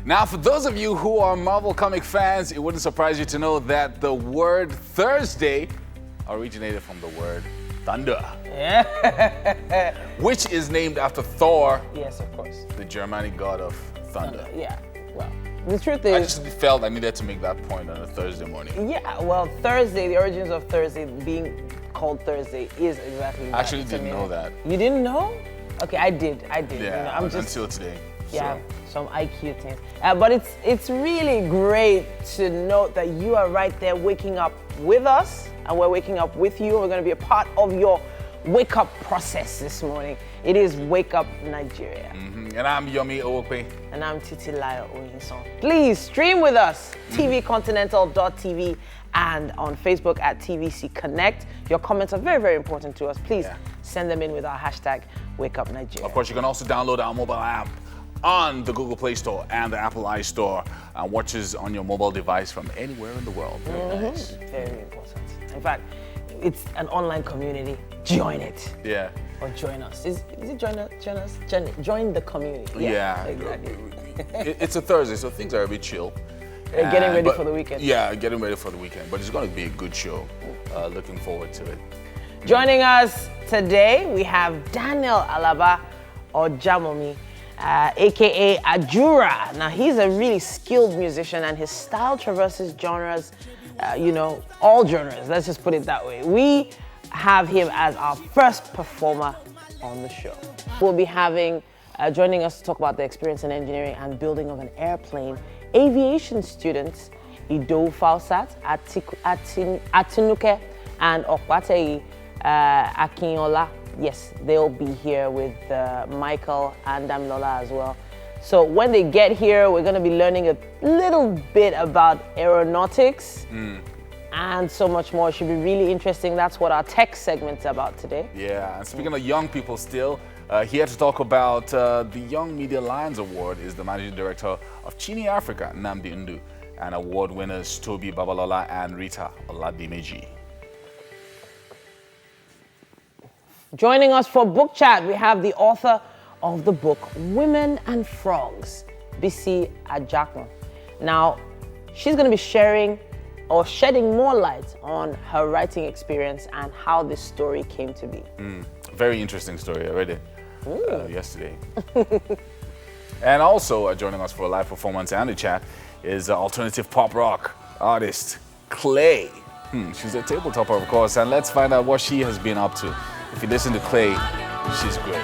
Now, for those of you who are Marvel comic fans, it wouldn't surprise you to know that the word Thursday originated from the word thunder. Yeah. Which is named after Thor. Yes, of course. The Germanic god of thunder. Yeah. Well, the truth is, I just felt I needed to make that point on a Thursday morning. Yeah, well, Thursday, the origins of Thursday being called Thursday is exactly that. I actually didn't know that. You didn't know? Okay, I did. Yeah, you know, I'm just, until today. Yeah, so. some IQ things. But it's really great to note that you are right there waking up with us, and we're waking up with you. We're going to be a part of your wake up process this morning. It is Wake Up Nigeria. Mm-hmm. And I'm Yomi Owope. And I'm Titilayo Oyinson. Please stream with us, tvcontinental.tv and on Facebook at TVC Connect. Your comments are very, very important to us. Please send them in with our hashtag Wake Up Nigeria. Of course, you can also download our mobile app on the Google Play Store and the Apple iStore and watch us on your mobile device from anywhere in the world. Very nice. Very important. In fact, it's an online community. Join it. Yeah. Or join us. Is it join us? Join the community. Yeah. Exactly. It's a Thursday, so things are a bit chill. Getting ready for the weekend. Yeah, getting ready for the weekend. But it's going to be a good show. Looking forward to it. Joining us today, we have Daniel Alaba Ojamomi, aka Ajura. Now, he's a really skilled musician, and his style traverses genres, all genres. Let's just put it that way. We have him as our first performer on the show. We'll be having, joining us to talk about the experience in engineering and building of an airplane, aviation students, Ido Fausat, Atinuke, and Okwateyi Akinyola. Yes, they'll be here with Michael and Damilola as well. So when they get here, we're going to be learning a little bit about aeronautics and so much more. It should be really interesting. That's what our tech segment's about today. Yeah, and speaking of young people still, here to talk about the Young Media Lions Award is the Managing Director of Chini Africa, Nnamdi Ndu, and award winners Toby Babalola and Rita Oladimeji. Joining us for book chat, we have the author of the book Women and Frogs, Bisi Ajakun. Now, she's going to be sharing or shedding more light on her writing experience and how this story came to be. Very interesting story. I read it yesterday. And also joining us for a live performance and a chat is alternative pop rock artist Clay. She's a tabletopper, of course, and let's find out what she has been up to. If you listen to Clay, she's great.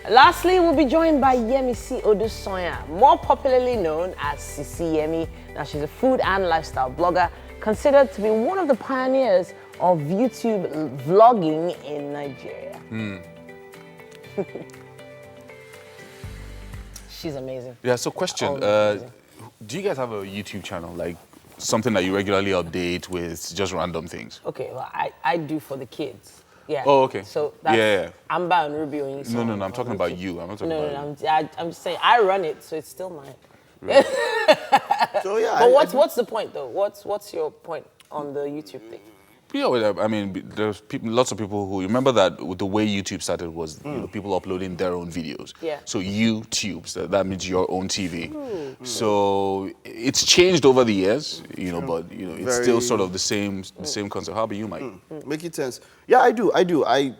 Lastly, we'll be joined by Yemisi Odusonya, more popularly known as Sisi Yemmie. Now, she's a food and lifestyle blogger, considered to be one of the pioneers of YouTube vlogging in Nigeria. She's amazing. Yeah, so question, do you guys have a YouTube channel, like something that you regularly update with just random things? Okay, well, I do for the kids. Yeah. Oh, okay. So that's Amber and Ruby on Instagram. No, I'm talking about you. I'm not talking about you. I'm just saying, I run it, so it's still mine. Right. So yeah. But what's the point though? What's your point on the YouTube thing? Yeah, well, I mean, there's lots of people who remember that the way YouTube started was people uploading their own videos. Yeah. So YouTube, so that means your own TV. So it's changed over the years, but it's still sort of the same concept. How about you, Mike? Making sense. Yeah, I do. I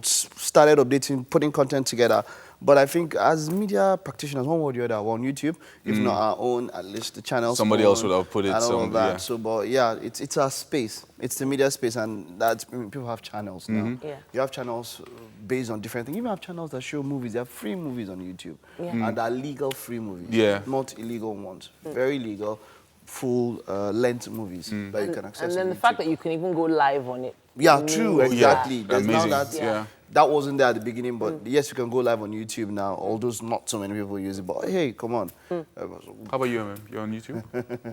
started updating, putting content together. But I think as media practitioners, one way or the other, we're on YouTube, if not our own, at least the channels. Somebody else would have put it somewhere. Yeah. So, but yeah, it's our space. It's the media space, and that's people have channels now. Yeah. You have channels based on different things. You even have channels that show movies. They have free movies on YouTube, and they're legal free movies. Yeah. Not illegal ones. Very legal, full length movies that you can access. And then on the YouTube. fact that you can even go live on it. Yeah, true, exactly. There's now Amazing. that wasn't there at the beginning, but yes, you can go live on YouTube now, although not so many people use it, but hey, come on. How about you, man? You're on YouTube?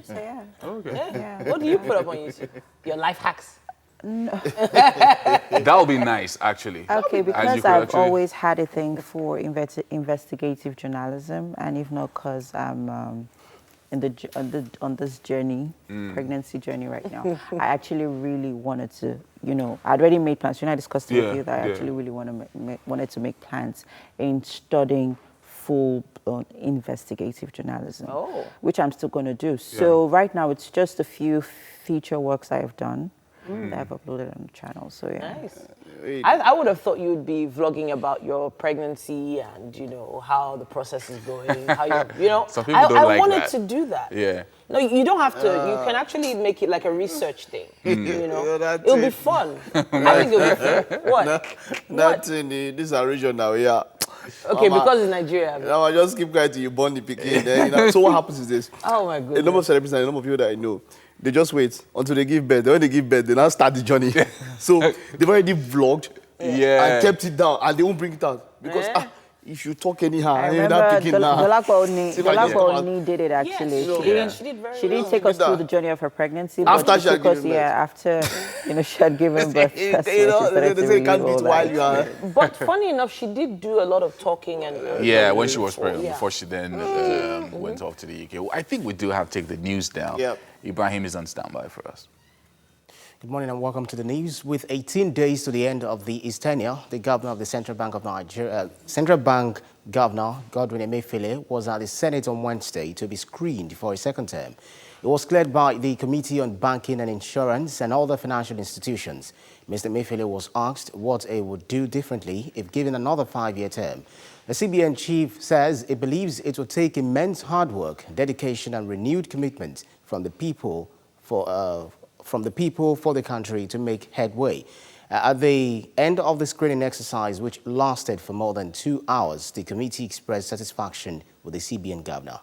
So yeah. Oh, okay. Yeah. What do you put up on YouTube? Your life hacks. That would be nice, actually. Okay, As because you could I've actually- always had a thing for investigative journalism, and if not because I'm on this journey, pregnancy journey right now, I actually really wanted to, I'd already made plans. I discussed it with you that I actually really wanted to make plans in studying full investigative journalism, which I'm still going to do. Yeah. So right now it's just a few feature works I have done that I've uploaded on the channel. So yeah. Nice. I would have thought you would be vlogging about your pregnancy and, you know, how the process is going, how you know. Some people don't like wanted that. to do that. Yeah. No, you don't have to. You can actually make it like a research thing. You know, that's it'll be it. fun. I think it'll be fun. What? That's in this is region now, yeah. Okay, because it's Nigeria. Now I just keep quiet till you born the pikin. Then, you know, so what happens is this. Oh my A goodness. number of celebrities and a number of people that I know, they just wait until they give birth. Then when they give birth, they now start the journey. So they've already vlogged and kept it down, and they won't bring it out. Because if you talk anyhow, I you're remember not picking now. Dolakwa Oni did it actually. Yes, she did very She didn't well. take us through the journey of her pregnancy, but After she took us, after, you know, she had given birth. That's You know, when she started they to say you can't relive beat all while that. you are. But funny enough, she did do a lot of talking and. Yeah, when she was pregnant, yeah. before she then went off to the UK. Well, I think we do have to take the news down. Yep. Ibrahim is on standby for us. Good morning and welcome to the news. With 18 days to the end of his tenure, the governor of the Central Bank of Nigeria, Central Bank Governor Godwin Emefiele, was at the Senate on Wednesday to be screened for a second term. It was cleared by the Committee on Banking and Insurance and other financial institutions. Mr. Emefiele was asked what he would do differently if given another 5-year term. The CBN chief says he believes it will take immense hard work, dedication and renewed commitment from the people for the country to make headway. At the end of the screening exercise, which lasted for more than 2 hours, the committee expressed satisfaction with the CBN governor.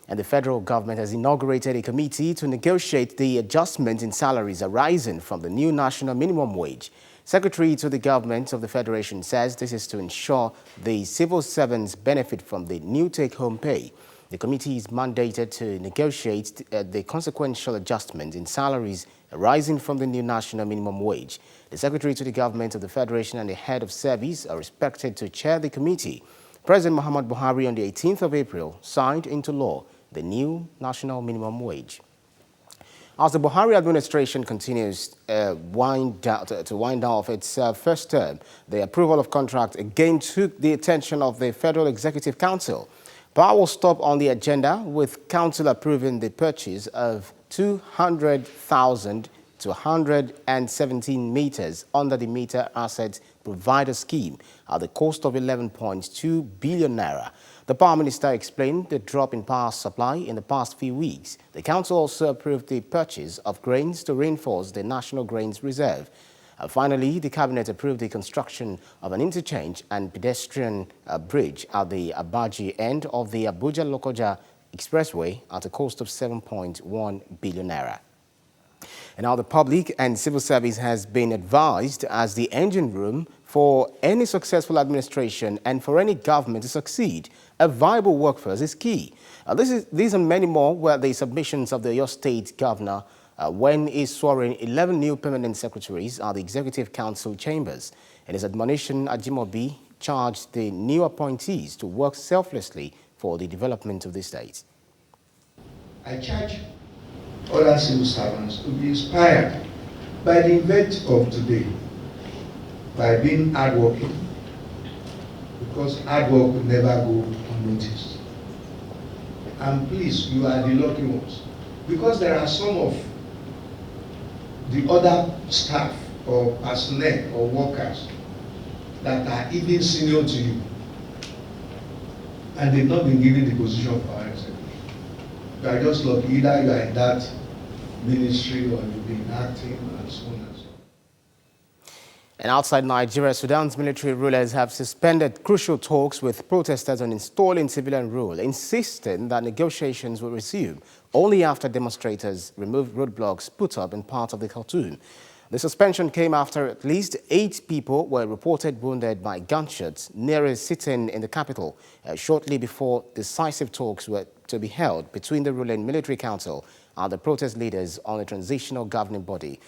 And the federal government has inaugurated a committee to negotiate the adjustment in salaries arising from the new national minimum wage. Secretary to the government of the Federation says this is to ensure the civil servants benefit from the new take-home pay. The committee is mandated to negotiate the consequential adjustment in salaries arising from the new national minimum wage. The Secretary to the Government of the Federation and the Head of Service are expected to chair the committee. President Muhammad Buhari on the 18th of April signed into law the new national minimum wage. As the Buhari administration continues to wind down of its first term, the approval of contract again took the attention of the Federal Executive Council. Power will stop on the agenda, with Council approving the purchase of 200,000 to 117 meters under the Meter Asset Provider Scheme at the cost of 11.2 billion naira. The Power Minister explained the drop in power supply in the past few weeks. The Council also approved the purchase of grains to reinforce the National Grains Reserve. Finally, the Cabinet approved the construction of an interchange and pedestrian bridge at the Abaji end of the Abuja-Lokoja Expressway at a cost of 7.1 billion naira. And now the public and civil service has been advised as the engine room for any successful administration and for any government to succeed. A viable workforce is key. These and many more were the submissions of the Oyo State Governor when he swore in 11 new permanent secretaries at the Executive Council chambers. In his admonition, Ajimobi charged the new appointees to work selflessly for the development of the state. I charge other civil servants to be inspired by the event of today, by being hardworking, because hard work will never go unnoticed. And please, you are the lucky ones, because there are some of the other staff or personnel or workers that are even senior to you, and they've not been given the position of power executive. You are just lucky, either you are in that ministry or you've been acting and so on and so on. And outside Nigeria, Sudan's military rulers have suspended crucial talks with protesters on installing civilian rule, insisting that negotiations will resume only after demonstrators removed roadblocks put up in part of the Khartoum. The suspension came after at least 8 people were reported wounded by gunshots near a sit-in in the capital, shortly before decisive talks were to be held between the ruling military council and the protest leaders on a transitional governing body.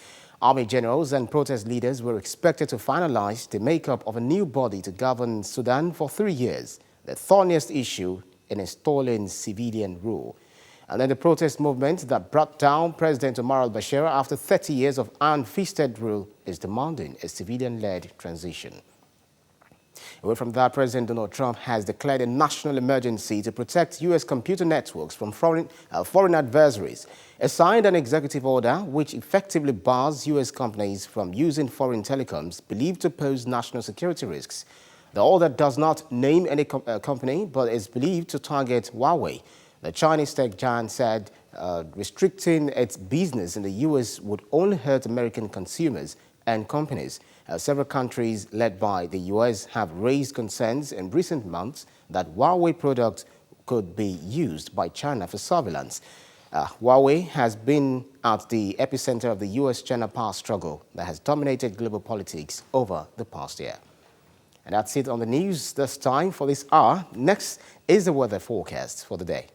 Army generals and protest leaders were expected to finalize the makeup of a new body to govern Sudan for 3 years, the thorniest issue in installing civilian rule. And then the protest movement that brought down President Omar al-Bashir after 30 years of iron-fisted rule is demanding a civilian-led transition. Away from that, President Donald Trump has declared a national emergency to protect U.S. computer networks from foreign adversaries. He signed an executive order which effectively bars U.S. companies from using foreign telecoms believed to pose national security risks. The order does not name any company, but is believed to target Huawei. The Chinese tech giant said restricting its business in the U.S. would only hurt American consumers and companies. Several countries led by the U.S. have raised concerns in recent months that Huawei products could be used by China for surveillance. Huawei has been at the epicenter of the U.S.-China power struggle that has dominated global politics over the past year. And that's it on the news this time for this hour. Next is the weather forecast for the day.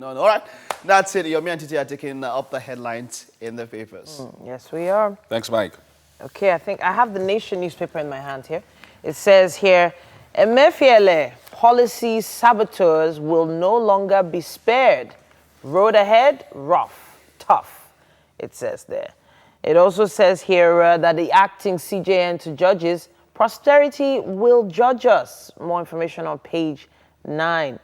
All right, that's it. Yemmie and Titi are taking up the headlines in the papers. Yes, we are. Thanks, Mike. Okay, I think I have the Nation newspaper in my hand here. It says here, Emefiele policy saboteurs will no longer be spared. Road ahead, rough, tough, it says there. It also says here that the acting CJN to judges, posterity will judge us. More information on page 9.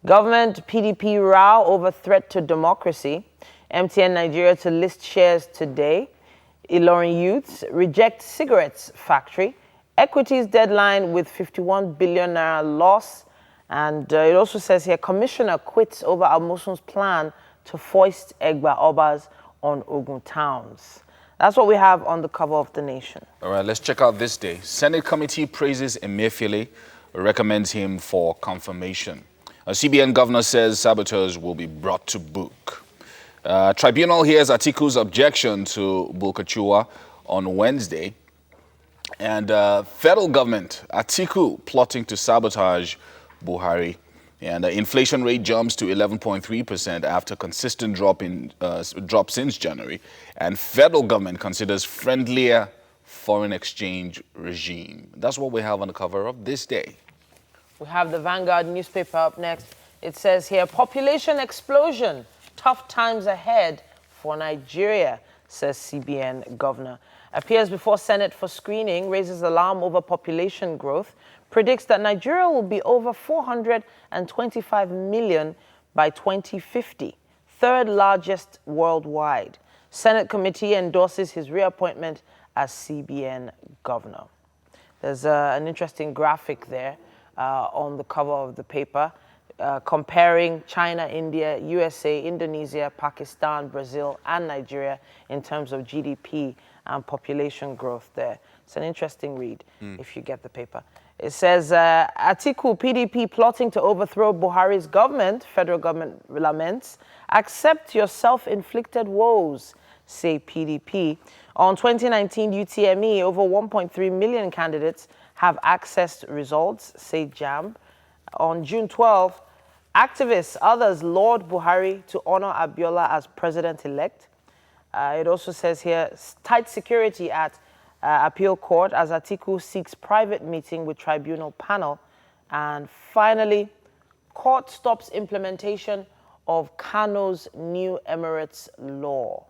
Government PDP row over threat to democracy. MTN Nigeria to list shares today. Ilorin youths reject cigarettes factory. Equities deadline with 51 billion naira loss. And it also says here, commissioner quits over Almosun's plan to foist Egba Obas on Ogun towns. That's what we have on the cover of the Nation. All right, let's check out this day. Senate committee praises Emefiele, recommends him for confirmation. A CBN governor says saboteurs will be brought to book. Tribunal hears Atiku's objection to Bulkachua on Wednesday. And federal government, Atiku plotting to sabotage Buhari. And the inflation rate jumps to 11.3% after consistent drop since January. And federal government considers friendlier foreign exchange regime. That's what we have on the cover of this day. We have the Vanguard newspaper up next. It says here, population explosion, tough times ahead for Nigeria, says CBN governor. Appears before Senate for screening, raises alarm over population growth, predicts that Nigeria will be over 425 million by 2050, third largest worldwide. Senate committee endorses his reappointment as CBN governor. There's an interesting graphic there on the cover of the paper, comparing China, India, USA, Indonesia, Pakistan, Brazil, and Nigeria in terms of GDP and population growth there. It's an interesting read if you get the paper. It says, Atiku PDP plotting to overthrow Buhari's government, federal government laments, accept your self-inflicted woes, say PDP. On 2019 UTME, over 1.3 million candidates have accessed results, say JAMB. On June 12, activists, others laud Buhari to honor Abiola as president-elect. It also says here, tight security at appeal court as Atiku seeks private meeting with tribunal panel. And finally, court stops implementation of Kano's new Emirates law.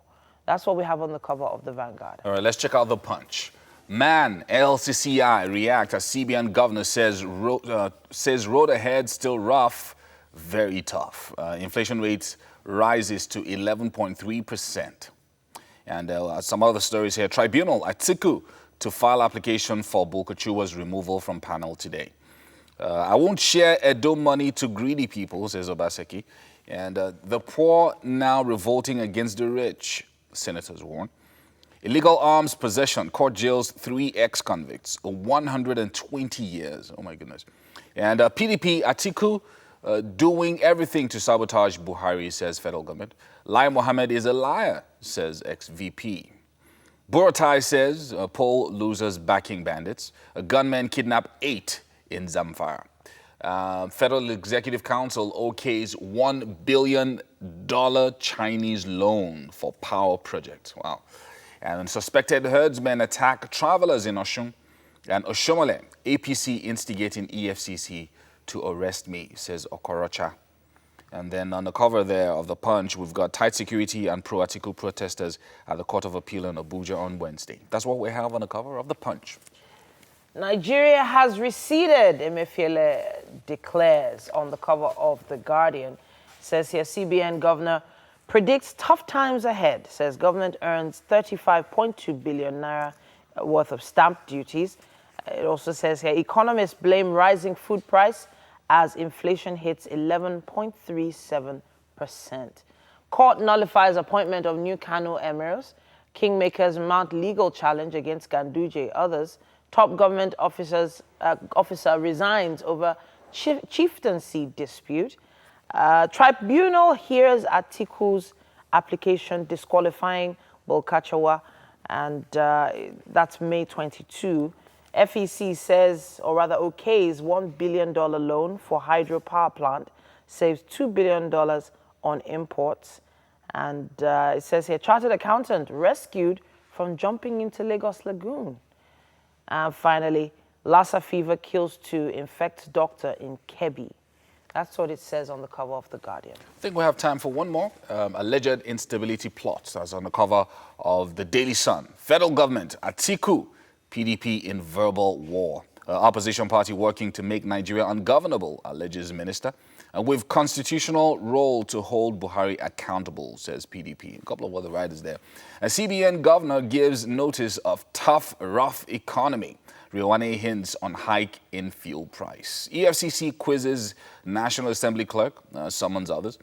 That's what we have on the cover of the Vanguard. All right, let's check out the Punch. Man, LCCI react as CBN governor says road ahead still rough, very tough. Inflation rates rises to 11.3%. And some other stories here. Tribunal Atiku to file application for Bulkachuwa's removal from panel today. I won't share Edo money to greedy people, says Obaseki. And the poor now revolting against the rich, senators warn. Illegal arms possession, court jails 3 ex-convicts, 120 years. Oh my goodness. And PDP Atiku doing everything to sabotage Buhari, says federal government. Lai Mohammed is a liar, says ex-VP. Buratai says poll losers backing bandits. A gunman kidnapped 8 in Zamfara. Federal Executive Council okays $1 billion Chinese loan for power project. Wow. And suspected herdsmen attack travelers in Oshun. And Oshomole, APC instigating EFCC to arrest me, says Okorocha. And then on the cover there of The Punch, we've got tight security and pro-Atiku protesters at the Court of Appeal in Abuja on Wednesday. That's what we have on the cover of The Punch. Nigeria has receded, Emefiele declares on the cover of The Guardian. Says here, CBN governor predicts tough times ahead. Says government earns 35.2 billion naira worth of stamp duties. It also says here, economists blame rising food price as inflation hits 11.37%. Court nullifies appointment of new Kano emirs. Kingmakers mount legal challenge against Ganduje. Others. Top government officer resigns over chieftaincy dispute. Tribunal hears Atiku's application disqualifying Bulkachuwa, and that's May 22. FEC says, or rather okays, $1 billion loan for hydropower plant, saves $2 billion on imports. And it says here, chartered accountant rescued from jumping into Lagos Lagoon. And finally, Lassa fever kills 2, infects doctor in Kebbi. That's what it says on the cover of The Guardian. I think we have time for one more. Alleged instability plots. That's on the cover of the Daily Sun. Federal government, Atiku, PDP in verbal war. Opposition party working to make Nigeria ungovernable, alleges minister. With constitutional role to hold Buhari accountable, says PDP. A couple of other writers there. A CBN governor gives notice of tough, rough economy. Riowane hints on hike in fuel price. EFCC quizzes National Assembly clerk, summons others.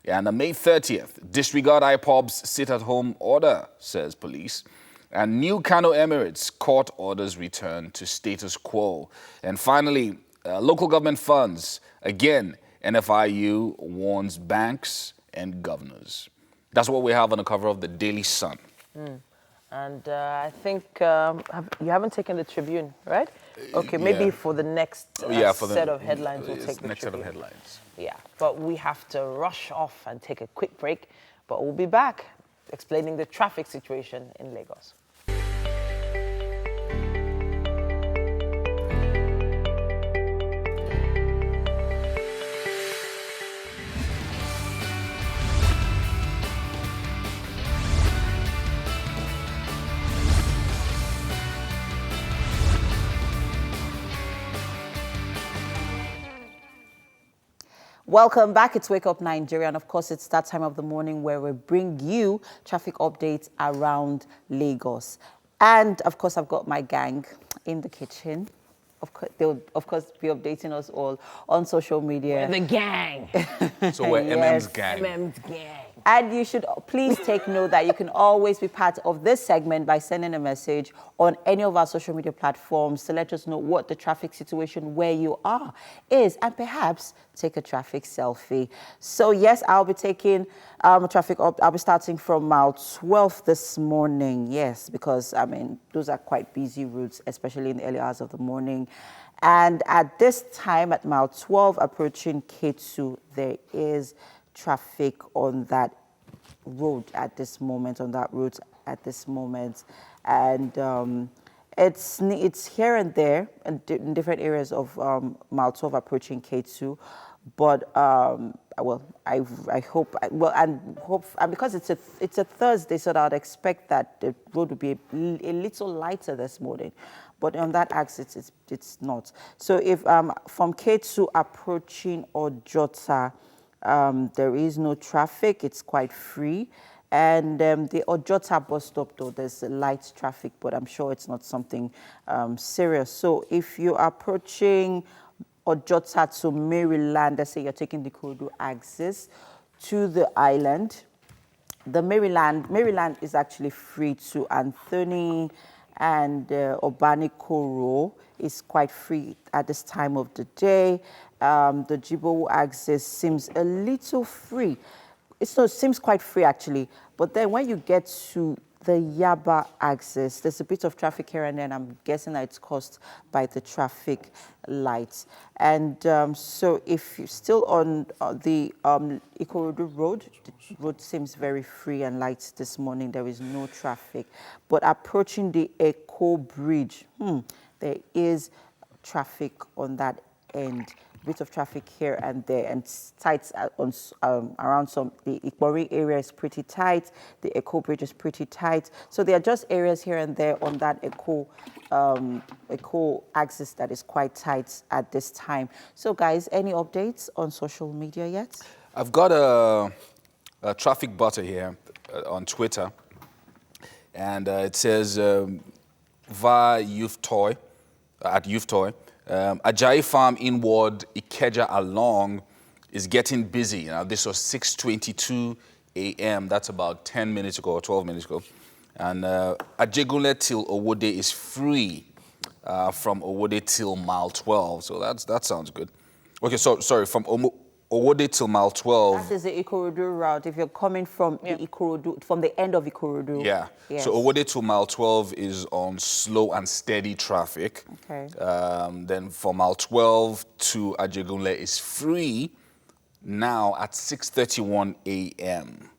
And on May 30th, disregard IPOB's sit-at-home order, says police. And new Kano Emirates court orders return to status quo. And finally, local government funds. Again, NFIU warns banks and governors. That's what we have on the cover of the Daily Sun. And I think you haven't taken the Tribune, right? Okay, maybe for the next set of headlines, we'll take the next Tribune. set of headlines. Yeah, but we have to rush off and take a quick break. But we'll be back explaining the traffic situation in Lagos. Welcome back. It's Wake Up Nigeria, and of course, it's that time of the morning where we bring you traffic updates around Lagos. And of course, I've got my gang in the kitchen. They'll of course be updating us all on social media. We're the gang. So we're Yes. MM's gang. MM's gang. And you should please take note that you can always be part of this segment by sending a message on any of our social media platforms to let us know what the traffic situation where you are is, and perhaps take a traffic selfie. So yes, I'll be taking traffic up. I'll be starting from mile 12 this morning. Yes, because I mean, those are quite busy routes, especially in the early hours of the morning. And at this time, at mile 12, approaching K2, there is traffic on that road at this moment, and it's here and there in different areas of mile 12 approaching K2, But well, I hope and because it's a Thursday, so I'd expect that the road would be a little lighter this morning. But on that axis, it's not. So if from K2 approaching Ojota, there is no traffic. It's quite free. And the Ojota bus stop, though, there's light traffic, but I'm sure it's not something serious. So if you're approaching Ojota to Maryland, let's say you're taking the Ikorodu axis to the island, the Maryland is actually free to Anthony and Obanikoro is quite free at this time of the day. The Jibowu axis seems a little free. It seems quite free actually, but then when you get to the Yaba axis, there's a bit of traffic here and there, and I'm guessing that it's caused by the traffic lights. And so if you're still on the Ikorodu road, the road seems very free and light this morning. There is no traffic. But approaching the Echo Bridge, there is traffic on that end. Bit of traffic here and there, and tight on around the Ikbori area is pretty tight. The Echo Bridge is pretty tight. So there are just areas here and there on that Echo axis that is quite tight at this time. So guys, any updates on social media yet? I've got a traffic butter here on Twitter, and it says via Youth Toy, at Youth Toy, Ajayi Farm inward Ikeja along is getting busy. Now, this was 6:22 a.m. That's about 10 minutes ago or 12 minutes ago. And Ajegunle till Owode is free from Owode till mile 12. So that sounds good. Okay, so sorry, from Owode till mile 12. That is the Ikorodu route. If you're coming from the Ikorodu, from the end of Ikorodu. Yeah. Yes. So Owode to mile 12 is on slow and steady traffic. Okay. Then from mile 12 to Ajegunle is free now at 6:31 a.m.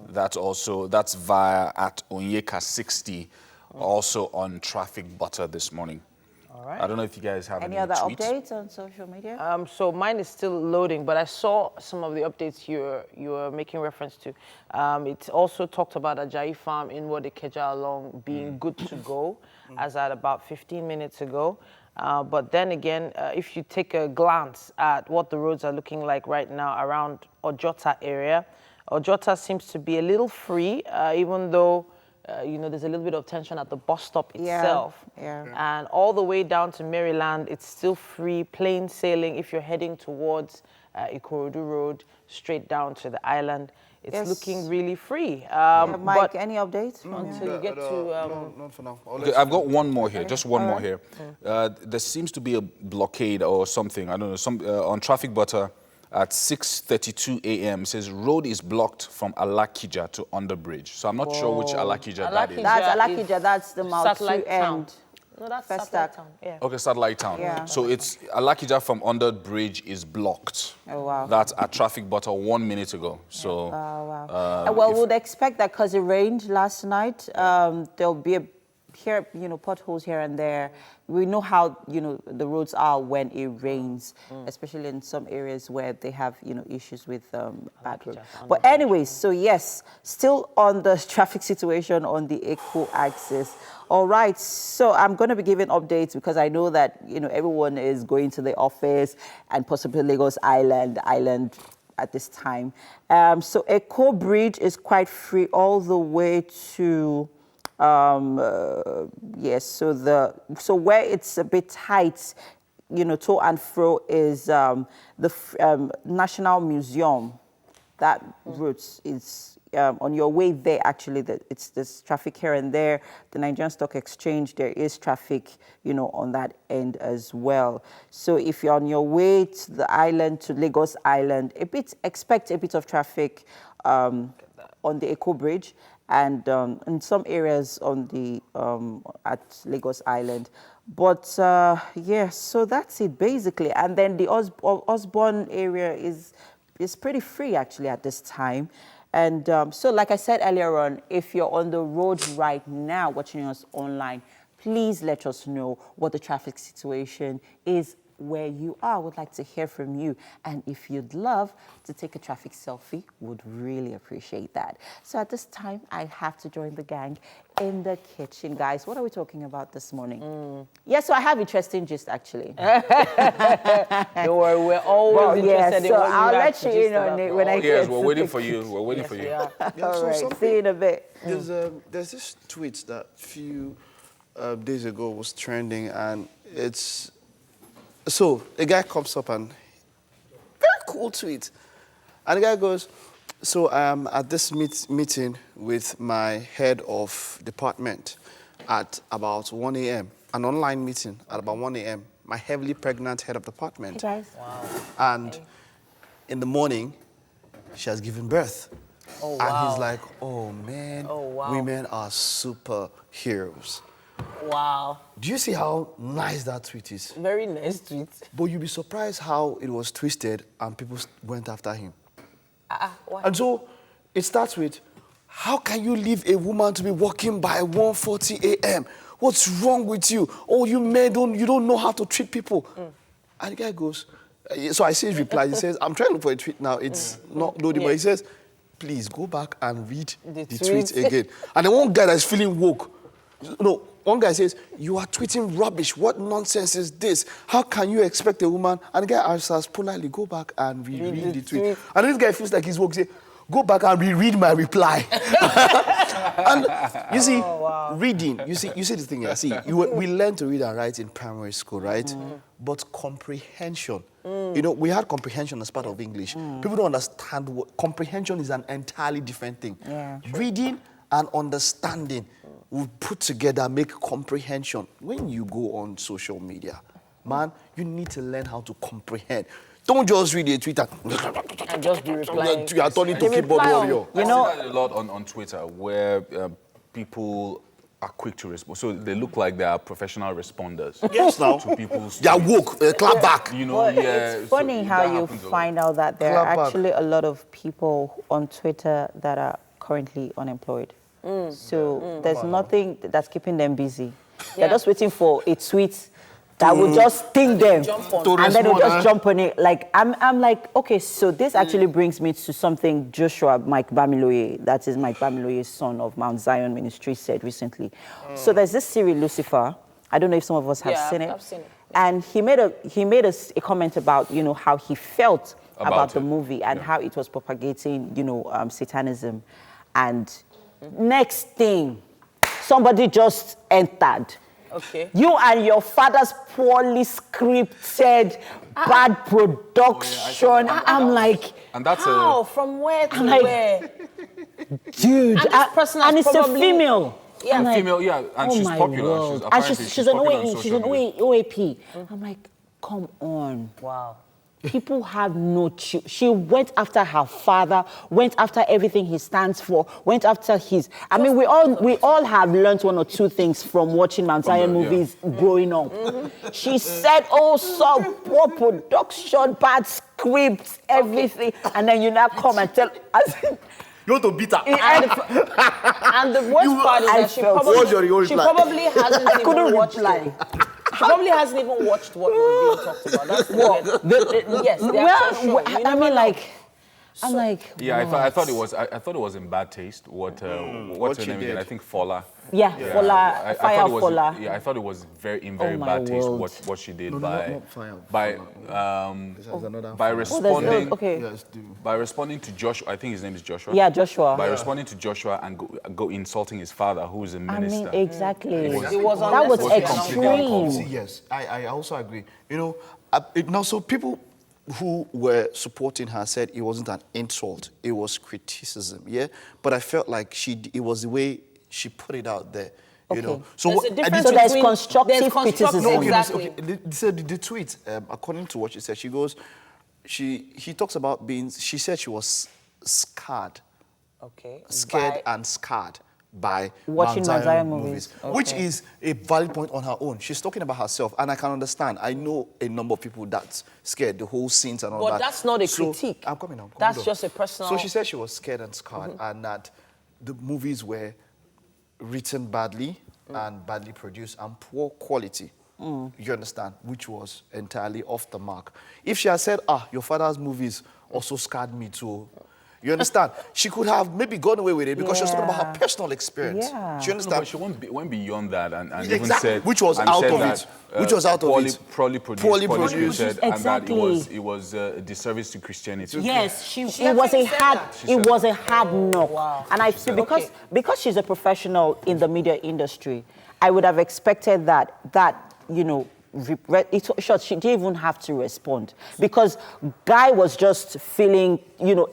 That's via at Onyeka 60, also on traffic butter this morning. All right. I don't know if you guys have any other tweets? updates on social media? So mine is still loading, but I saw some of the updates you were making reference to. It also talked about Ajayi Farm inward Ikeja along being good to go, as at about 15 minutes ago. But then again, if you take a glance at what the roads are looking like right now around Ojota area, Ojota seems to be a little free, even though there's a little bit of tension at the bus stop itself. Yeah. And all the way down to Maryland, it's still free, plain sailing if you're heading towards Ikorodu Road, straight down to the island. It's looking really free. Mike, but any updates? Until you get to... No, not for now. Okay, I've got one more here, just one more here. There seems to be a blockade or something, I don't know, on traffic butter at 6:32 a.m. It says road is blocked from Alakija to Underbridge. So I'm not sure which Alakija that is. That's Alakija, that's the Mount 2 end. No, that's First Satellite Town. Yeah. Okay, Satellite Town. Yeah. So it's Alakija from Underbridge is blocked. Oh, wow. That's at traffic butter 1 minute ago. So Well, we'd expect that because it rained last night, there'll be potholes here and there. We know how, the roads are when it rains, especially in some areas where they have, issues with bad roads. But anyways, so yes, still on the traffic situation on the Echo axis. All right, so I'm going to be giving updates because I know that, everyone is going to the office and possibly Lagos Island at this time. So Echo Bridge is quite free all the way to... yes, so where it's a bit tight, to and fro is the National Museum. That route is on your way there. Actually, there's traffic here and there. The Nigerian Stock Exchange, there is traffic, on that end as well. So if you're on your way to the island, to Lagos Island, expect a bit of traffic on the Echo Bridge. And in some areas on the at Lagos Island, but so that's it basically. And then the Osborne area is pretty free actually at this time. And so, like I said earlier on, if you're on the road right now watching us online, please let us know what the traffic situation is where you are. Would like to hear from you. And if you'd love to take a traffic selfie, would really appreciate that. So at this time, I have to join the gang in the kitchen. Guys, what are we talking about this morning? Yeah, so I have interesting gist, actually. Don't worry, we're always interested in so what you I'll have let to you gist in on about. it when I Yes, get we're to waiting the for you. We're waiting for you. Yeah, All so right, something- see you in a bit. There's this tweet that few days ago was trending, and it's so a guy comes up and very cool tweet, and the guy goes, "So I am at this meeting with my head of department at about 1 a.m. An online meeting at about 1 a.m. My heavily pregnant head of department, Hey, guys. and in the morning, she has given birth." Oh, And wow. he's like, "Oh man, Oh, wow. women are superheroes." Wow. Do you see how nice that tweet is? Very nice tweet. But you'll be surprised how it was twisted and people went after him. Why? And so it starts with, how can you leave a woman to be walking by 1:40 a.m.? What's wrong with you? Oh, you men don't know how to treat people. And the guy goes, so I see his reply. He says, I'm trying to look for a tweet now. It's not loading, but he says, please go back and read the tweet again. And then one guy that's feeling woke, one guy says, you are tweeting rubbish. What nonsense is this? How can you expect a woman? And the guy answers politely, go back and reread the tweet. And this guy feels like he's woke. He says, go back and reread my reply. And you see, reading, you see the thing here. See, we learn to read and write in primary school, right? But comprehension, we had comprehension as part of English. People don't understand what comprehension is. An entirely different thing. Yeah, reading and understanding will put together, make comprehension. When you go on social media, man, you need to learn how to comprehend. Don't just read a tweet And just be replying. You are turning to keyboard warrior. I see that a lot on Twitter where people are quick to respond. So they look like they are professional responders. Yes, now. To people's They are tweets. woke, clap back. But it's funny so how that you happens a lot. find out that there are Clap back. actually a lot of people on Twitter that are currently unemployed. So there's nothing that's keeping them busy. They're just waiting for a tweet that will just sting them, and then they'll just jump on it. Like I'm like, okay, so this actually brings me to something Joshua Mike Bamiloye, that is Mike Bamiloye's son of Mount Zion Ministry, said recently. So there's this series Lucifer. I don't know if some of us have seen it. I've seen it. And he made a comment about how he felt about the it. movie and how it was propagating Satanism. And next thing, somebody just entered. Okay. You and your father's poorly scripted, bad production. I'm like, And that's How? From where to like- where? dude. And this person has and it's probably- a female. Yeah. I'm like, female, yeah, and oh she's my popular. world. And Apparently she's an popular on OAE, she's social an media. OAP. I'm like, come on. Wow. People have no She went after her father, went after everything he stands for, went after his. I mean, we all have learned one or two things from watching Mount Zion movies growing up. She said, "Oh, so poor production, bad scripts, everything," and then you now come and tell us. You want to beat her. And the worst part is I that she felt- What's your she reply? probably hasn't I couldn't even watched reply. it. She probably hasn't even watched what was being talked about. That's yes, the actual show. You I never mean, know. like, I'm like, Yeah, I thought it was in bad taste. What's her she name again? did. I think Fola. yeah, Fola, I Fire thought it was, Fola. Yeah, I thought it was in very my bad taste world. what she did No, not Fire by another by Fire. responding okay. Yes, do. by responding to Joshua. I think his name is Joshua. Yeah, Joshua. By responding to Joshua and go insulting his father, who is a I minister. mean, exactly. It was That was unnecessary. extreme. See, yes, I also agree. So people who were supporting her said it wasn't an insult, it was criticism, yeah? But I felt like it was the way she put it out there, you know? So There's a I difference So there's between- constructive there's criticism. No, okay, Exactly. the tweet, according to what she said, he talks about she said she was scarred and scarred by Watching Mount Zion movies. which is a valid point on her own. She's talking about herself, and I can understand. I know a number of people that's scared, the whole scenes and all But that. that's not a So, critique. I'm coming. That's hold on. just a personal- So she said she was scared and scarred, and that the movies were written badly and badly produced and poor quality. You understand? Which was entirely off the mark. If she had said, your father's movies also scarred me too. You understand? She could have maybe gone away with it because she was talking about her personal experience. Yeah. Do you No, understand? but she went beyond that and even Exactly. said Which was and out said of that, it. Which was out of poorly, it. Poorly produced, Poorly poorly produced. created, and that Exactly. it was a disservice to Christianity. Yes, it actually was a said hard, that. it was a hard knock. Wow. And I feel Okay. because she's a professional in the media industry, I would have expected that she didn't even have to respond because Guy was just feeling,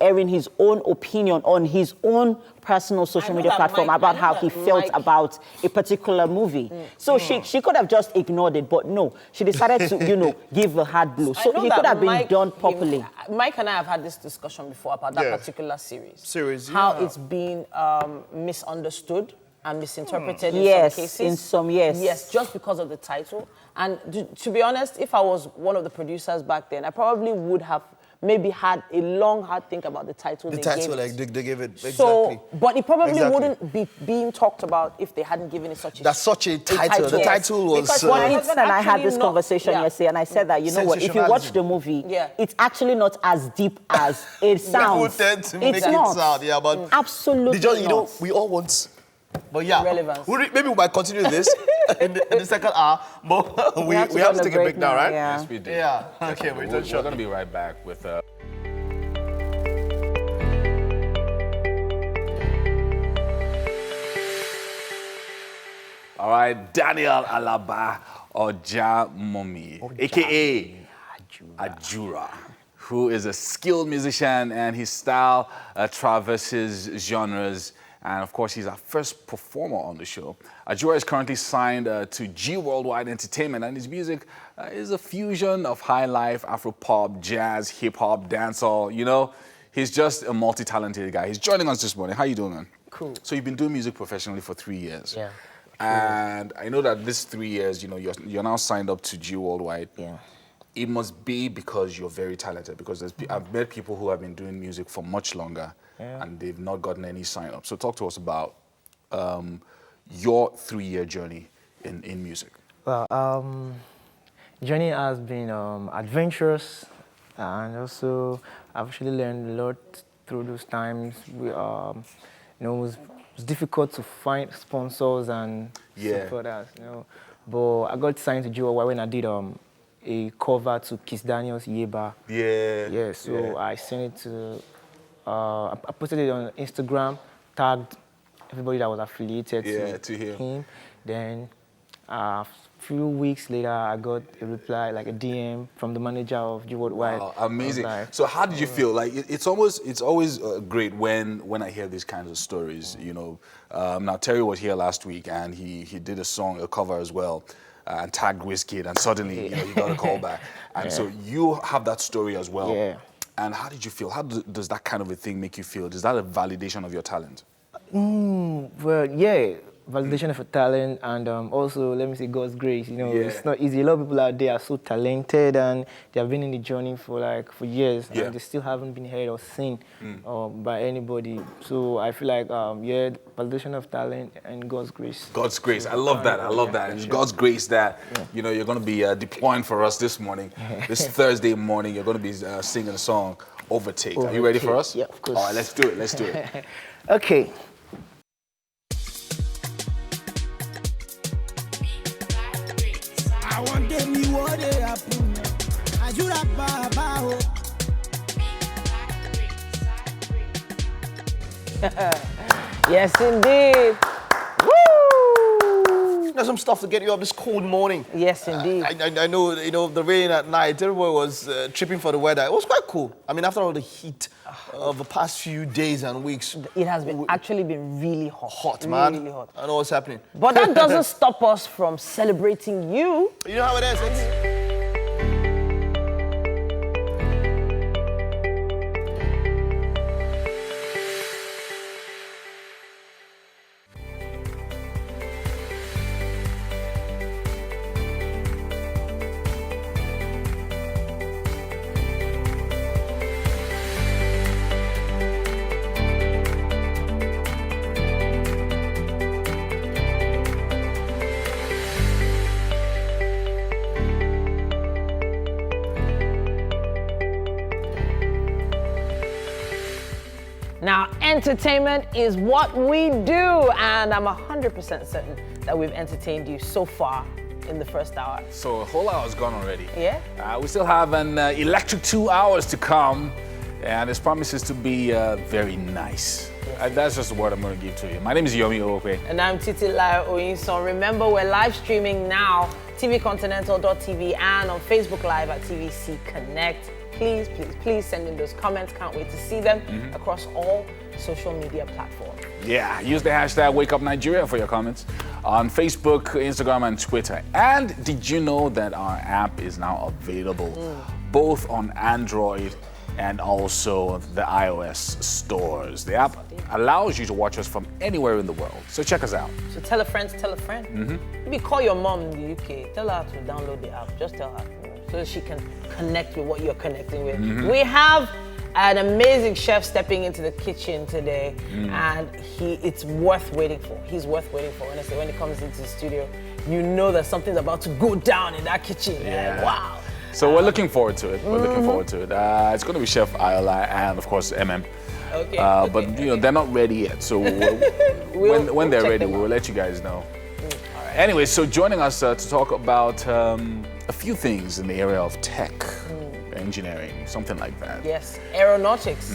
airing his own opinion on his own personal social media platform about how he felt about a particular movie. So she could have just ignored it, but no, she decided to, give a hard blow. So he could have been done properly. Mike and I have had this discussion before about that particular series. Yeah. How it's been misunderstood and misinterpreted Yes, in some cases. in some, yes. Yes, just because of the title. And to be honest, if I was one of the producers back then, I probably would have maybe had a long, hard think about the title The they title, gave it. they gave it, exactly. So, but it probably Exactly. wouldn't be being talked about if they hadn't given it such a That's such a title. The yes. title was... Because My it's husband and I had this actually not- conversation yeah. yesterday, and I said that, what, if you watch the movie, it's actually not as deep as it sounds. People tend to make It's it not. sound, but... Absolutely They just, not. we all want... But yeah, Relevance. maybe we might continue this in the second hour, but we have to take a break now, right? Yeah. Yes, we did. Yeah. Okay, We're we're going to be right back with... All right, Daniel Alaba Ojamomi, a.k.a. Ajura, who is a skilled musician, and his style traverses genres. And of course, he's our first performer on the show. Ajura is currently signed to G Worldwide Entertainment, and his music is a fusion of high life, Afro-pop, jazz, hip-hop, dancehall. He's just a multi-talented guy. He's joining us this morning. How you doing, man? Cool. So you've been doing music professionally for 3 years. Yeah. And I know that this 3 years, you're now signed up to G Worldwide. Yeah. It must be because you're very talented, because I've met people who have been doing music for much longer and they've not gotten any sign up. So talk to us about your 3-year journey in music. Well, journey has been adventurous, and also I've actually learned a lot through those times. It was difficult to find sponsors and supporters, But I got signed to Ajura when I did a cover to Kiss Daniel's Yeba. Yeah. So I sent it to, I posted it on Instagram, tagged everybody that was affiliated to him. Then a few weeks later, I got a reply, like a DM from the manager of G Worldwide. Wow, amazing. Like, So how did you feel? Like it's always great when I hear these kinds of stories. Now Terry was here last week and he did a cover as well, and tagged Wizkid, and suddenly he got a call back. And so you have that story as well. Yeah. And how did you feel? How does that kind of a thing make you feel? Is that a validation of your talent? Well, yeah, validation of a talent, and also, let me say, God's grace. It's not easy. A lot of people out there are so talented, and they have been in the journey for years, and they still haven't been heard or seen by anybody. So I feel like, validation of talent and God's grace. God's grace. I love that. I love that. It's God's grace that, you're going to be deploying for us this morning. This Thursday morning, you're going to be singing a song, Overtake. Are you ready for us? Yeah, of course. All right, let's do it. Let's do it. Okay. I want them me what they happen. Ajura baba. Yes, indeed. Woo! There's some stuff to get you up this cold morning. Yes, indeed. I know, the rain at night, everyone was tripping for the weather. It was quite cool. I mean, after all the heat of the past few days and weeks. It has actually been really hot. Hot, man. Really hot. I know what's happening. But that doesn't stop us from celebrating you. You know how it is. Entertainment is what we do, and I'm 100% certain that we've entertained you so far in the first hour. So a whole hour's gone already. Yeah. We still have an electric 2 hours to come, and this promises to be very nice. That's just the word I'm going to give to you. My name is Yomi Ope. And I'm Titi Layo Oyinson. Remember, we're live streaming now, tvcontinental.tv and on Facebook Live at TVC Connect. Please, please, please send in those comments. Can't wait to see them across all social media platforms. Yeah, use the hashtag WakeUpNigeria for your comments on Facebook, Instagram, and Twitter. And did you know that our app is now available both on Android and also the iOS stores? The app allows you to watch us from anywhere in the world. So check us out. So tell a friend to tell a friend. Maybe call your mom in the UK. Tell her to download the app. Just tell her, so that she can connect with what you're connecting with. We have an amazing chef stepping into the kitchen today, and it's worth waiting for. He's worth waiting for. Honestly, when he comes into the studio, you know that something's about to go down in that kitchen. Yeah. Wow. So we're looking forward to it. We're looking forward to it. It's going to be Chef Iola and, of course, MM. Okay. But you know, they're not ready yet. So when they're ready, we'll let you guys know. All right. Anyway, so joining us to talk about a few things in the area of tech, engineering, something like that. Yes, aeronautics.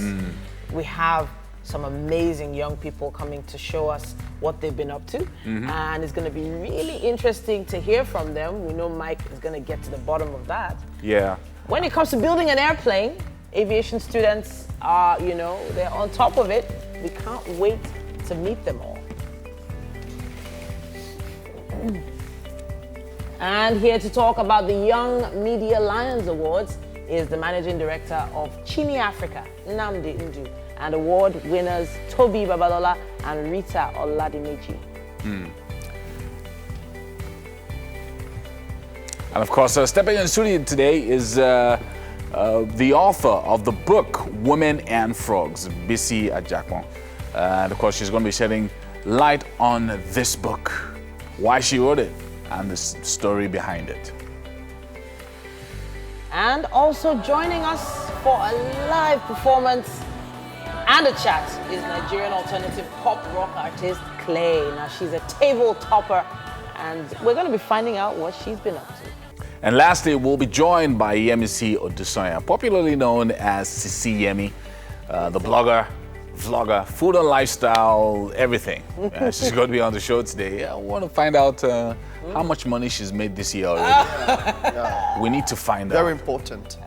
We have some amazing young people coming to show us what they've been up to. And it's going to be really interesting to hear from them. We know Mike is going to get to the bottom of that. Yeah. When it comes to building an airplane, aviation students are, they're on top of it. We can't wait to meet them all. And here to talk about the Young Media Lions Awards is the Managing Director of Chini Africa, Nnamdi Ndu, and award winners Toby Babalola and Rita Oladimeji. And of course, stepping in the studio today is the author of the book Women and Frogs, Bisi Ajakpon. And of course, she's going to be shedding light on this book, why she wrote it, and the story behind it. And also joining us for a live performance and a chat is Nigerian alternative pop rock artist Clay. Now she's a table topper, and we're going to be finding out what she's been up to. And lastly, we'll be joined by Yemisi Odusoya, popularly known as Sisi Yemmie, the blogger, vlogger, food and lifestyle, everything. She's going to be on the show today. I want to find out how much money she's made this year already. We need to find out. Very important.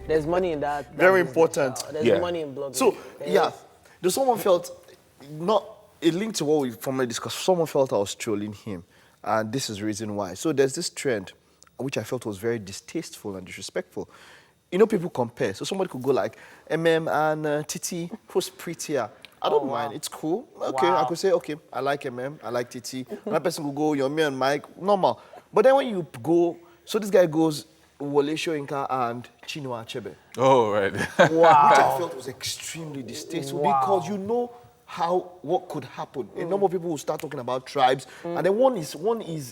There's money in that. Very important. There's money in blogging. So, someone felt, not a link to what we formerly discussed, someone felt I was trolling him. And this is the reason why. So there's this trend, which I felt was very distasteful and disrespectful. You know, people compare. So somebody could go like, and Titi, who's prettier? I don't mind. It's cool. Okay, I could say, okay, I like I like Titi. Another person could go, me and Mike, normal. But then when you go, so this guy goes, Wole Soyinka and Chinua Achebe. Oh, right. Wow. Which I felt was extremely distasteful because you know what could happen. A number of people will start talking about tribes, and then one is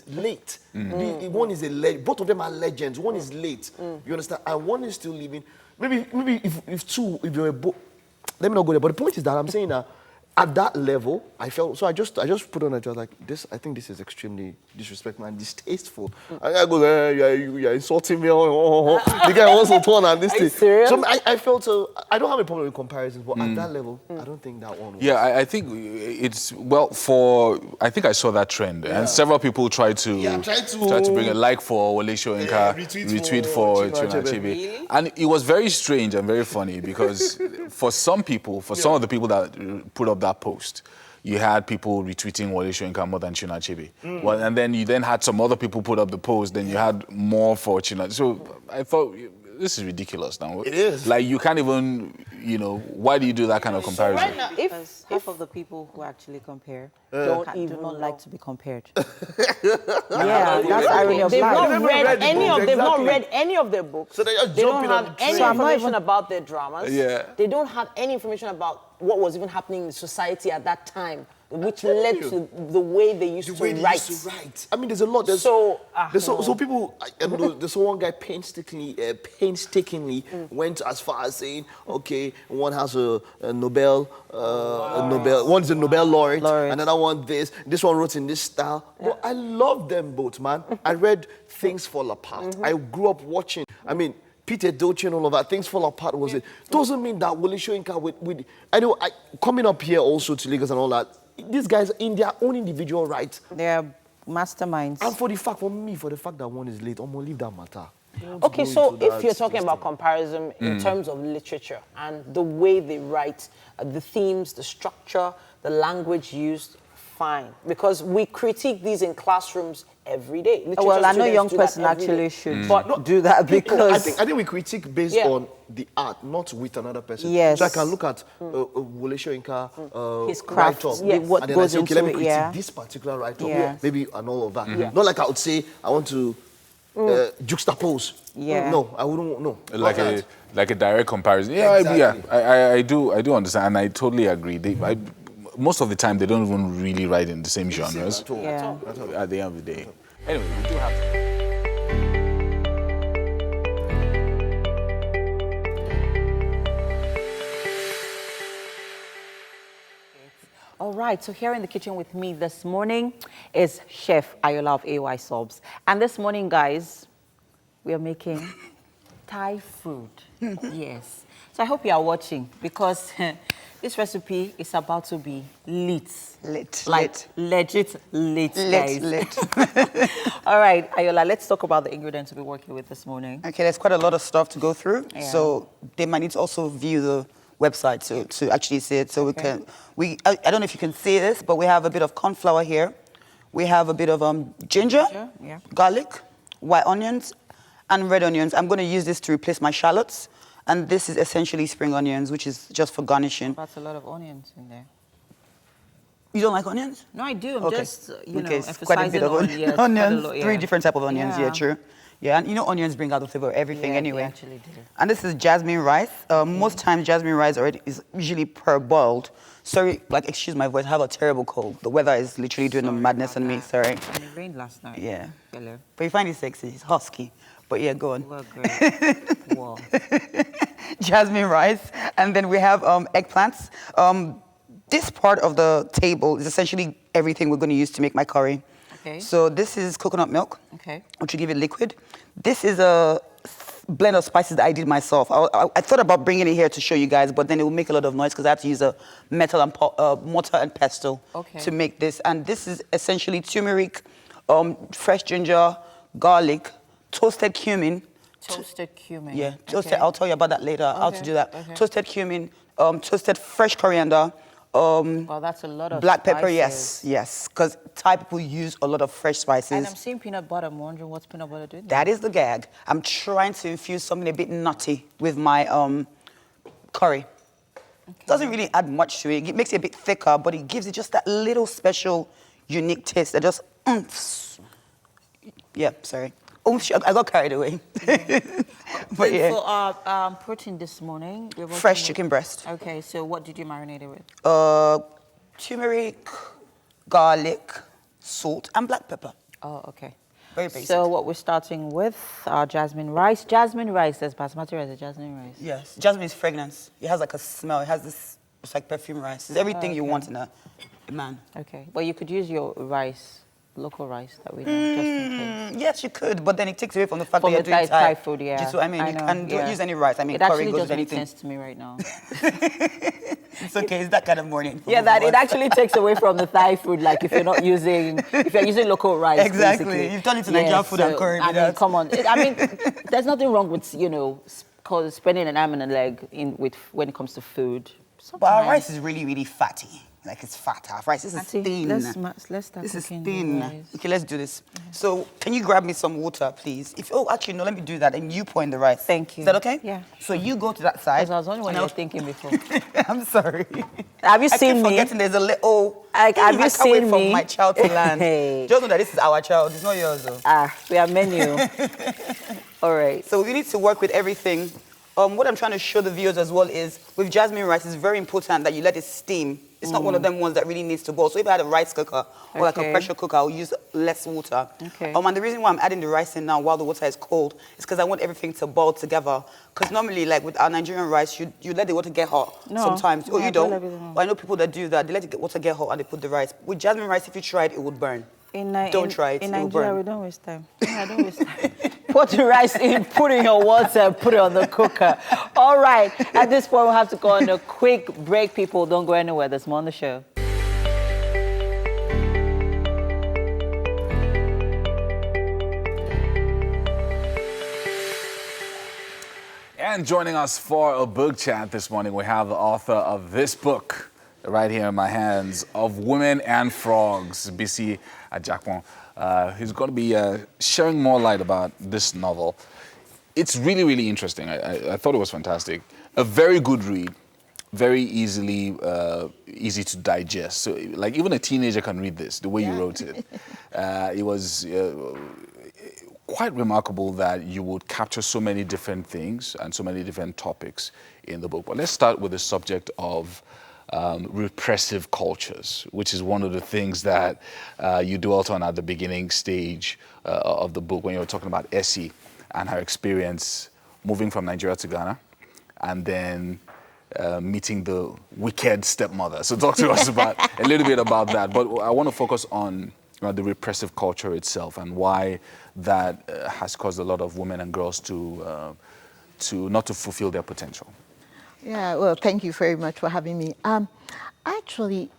late. One is both of them are legends. One is late. You understand? And one is still living. Maybe if you were both, let me not go there. But the point is that I'm saying that at that level, I felt so. I just put on it. I was like, this. I think this is extremely disrespectful and distasteful. And I go, you're insulting me. The guy wants to turn and this thing. Serious? So I felt so. I don't have a problem with comparisons, but at that level, I don't think that one. Yeah, I think it's I think I saw that trend, and several people tried to bring a like for Wole Soyinka, retweet for Chinua Achebe. Really? And it was very strange and very funny because for some of the people that put up that post, you had people retweeting Wole Soyinka more than Chinua Achebe. Well, and then you had some other people put up the post, then you had more for Chinua. So I thought, this is ridiculous now. It is. Like, you can't even, why do you do that kind of comparison? So right now, Because half of the people who actually compare don't I even do not know. like to be compared. Yeah, that's irony of They've life. not They've read read the any books, of. They've not exactly. read any of their books. So they're just They don't jumping on have the any train. information about their dramas. Yeah. They don't have any information about what was even happening in society at that time, which led to the way they used to write. I mean, there's a lot. There's So, so people. There's one guy painstakingly went as far as saying, okay, one has a Nobel, one's a Nobel laureate, another one this one wrote in this style. But I love them both, man. I read Things Fall Apart. I grew up watching. I mean, Peter Doce and all of that, Things Fall Apart was it. Doesn't mean that Wole Soyinka with I know coming up here also to Lagos and all that, these guys in their own individual rights. They're masterminds. And for the fact that one is late, I'm gonna leave that matter. Okay, so if you're talking about comparison in terms of literature and the way they write, the themes, the structure, the language used, fine. Because we critique these in classrooms every day. Well, I know Students young do that person every day. actually should do that I because think we critique based on the art, not with another person. Yes. So I can look at Wole Soyinka, his craft, write-up, what and then I goes say, okay, let me into critique it, yeah. this particular write-up, Yeah. maybe and all of that. Not like I would say I want to juxtapose. Yeah. No, I wouldn't. No. Like a direct comparison. Yeah, Exactly. I do understand, and I totally agree. Most of the time, they don't even really write in the same genres. At all. Yeah. At the end of the day. Anyway, we do have. All right, so here in the kitchen with me this morning is Chef Ayola of AY Subs. And this morning, guys, we are making Thai food. Yes. So I hope you are watching because this recipe is about to be lit. Legit lit, guys. Lit. All right, Ayola, let's talk about the ingredients we'll be working with this morning. Okay, there's quite a lot of stuff to go through. Yeah. So they might need to also view the website to actually see it. So I don't know if you can see this, but we have a bit of corn flour here. We have a bit of ginger, yeah. garlic, white onions, and red onions. I'm going to use this to replace my shallots. And this is essentially spring onions, which is just for garnishing. That's a lot of onions in there. You don't like onions? No, I do. I'm Okay. just, Okay, it's emphasizing quite a bit of on, yes, quite a onions. lot, yeah. 3 different types of onions, yeah, Yeah. true. Yeah, and onions bring out the flavor of everything Yeah, anyway. they actually do. And this is jasmine rice. Most times jasmine rice already is usually per-boiled. Sorry, excuse my voice, I have a terrible cold. The weather is literally doing the madness on me, sorry. And it rained last night. Yeah. Hello. But you find it sexy, it's husky. But yeah, go on. Well, great. Wow. Jasmine rice. And then we have eggplants. This part of the table is essentially everything we're going to use to make my curry. Okay. So this is coconut milk, Okay. which will give it liquid. This is a blend of spices that I did myself. I thought about bringing it here to show you guys, but then it will make a lot of noise because I have to use a metal and mortar and pestle to make this. And this is essentially turmeric, fresh ginger, garlic, toasted cumin. Toasted cumin. Yeah, toasted. Okay. I'll tell you about that later, how to do that. Okay. Toasted cumin, toasted fresh coriander, Well, that's a lot of black pepper, spices. yes, because Thai people use a lot of fresh spices. And I'm seeing peanut butter. I'm wondering what's peanut butter doing? That is the gag. I'm trying to infuse something a bit nutty with my curry. Doesn't really add much to it. It makes it a bit thicker, but it gives it just that little special, unique taste that just yeah, sorry. I got carried away. But yeah. For our protein this morning, we're working Fresh with- chicken breast. Okay, so what did you marinate it with? Turmeric, garlic, salt, and black pepper. Oh, okay. Very basic. So what we're starting with, our jasmine rice. Jasmine rice, there's basmati rice, there's jasmine rice. Yes, jasmine is fragrance. It has like a smell. It has this, it's like perfume rice. It's everything you want in a man. Okay, well, you could use your rice, local rice that we know, just in case. Yes, you could, but then it takes away from the fact From that you're the doing Thai food, yeah. Just what I mean, you know, can don't use any rice. I mean, it curry actually goes does with make anything. sense to me right now. It's okay. It's that kind of morning. Yeah, that it actually takes away from the Thai food. Like if you're using local rice. Exactly. basically. You've turned it to Nigerian food and curry I with mean, that. come on. I mean, there's nothing wrong with spending an arm and a leg when it comes to food. But our rice is really, really fatty. Like it's fat. Our rice, this is Auntie, thin. Let's start This is cooking the thin. rice. Okay, let's do this. So, can you grab me some water, please? Actually, no, let me do that. And you pour in the rice. Thank you. Is that okay? Yeah. So you go to that side. Because I was wondering what and you were I'll- thinking before. I'm sorry. Have you I seen keep me? forgetting there's a little. Have you I can't seen wait for me? my child to land. Hey. Just know that this is our child. It's not yours, though. We are menu. All right. So we need to work with everything. What I'm trying to show the viewers as well is with jasmine rice, it's very important that you let it steam. It's not one of them ones that really needs to boil. So if I had a rice cooker or like a Okay. pressure cooker, I'll use less water. Okay. And the reason why I'm adding the rice in now while the water is cold is because I want everything to boil together. Because normally, like with our Nigerian rice, you let the water get hot No. sometimes. Oh, Yeah, you boil don't? everything. But I know people that do that. They let the water get hot and they put the rice. With jasmine rice, if you try it, it would burn. Don't try it. In it will Nigeria, burn. we don't waste time. Yeah, don't waste time. Put the rice in, put in your water, put it on the cooker. All right. At this point, we'll have to go on a quick break. People, don't go anywhere. There's more on the show. And joining us for a book chat this morning, we have the author of this book, right here in my hands, of Women and Frogs, Sisi Yemmie. He's going to be sharing more light about this novel. It's really, really interesting. I thought it was fantastic. A very good read, very easy to digest. So, like, even a teenager can read this, the way you wrote it. It was quite remarkable that you would capture so many different things and so many different topics in the book. But let's start with the subject of repressive cultures, which is one of the things that you dwelt on at the beginning stage of the book when you were talking about Essie and her experience moving from Nigeria to Ghana and then meeting the wicked stepmother. So talk to us about a little bit about that. But I want to focus on the repressive culture itself and why that has caused a lot of women and girls to not to fulfill their potential. Yeah, well, thank you very much for having me. Actually,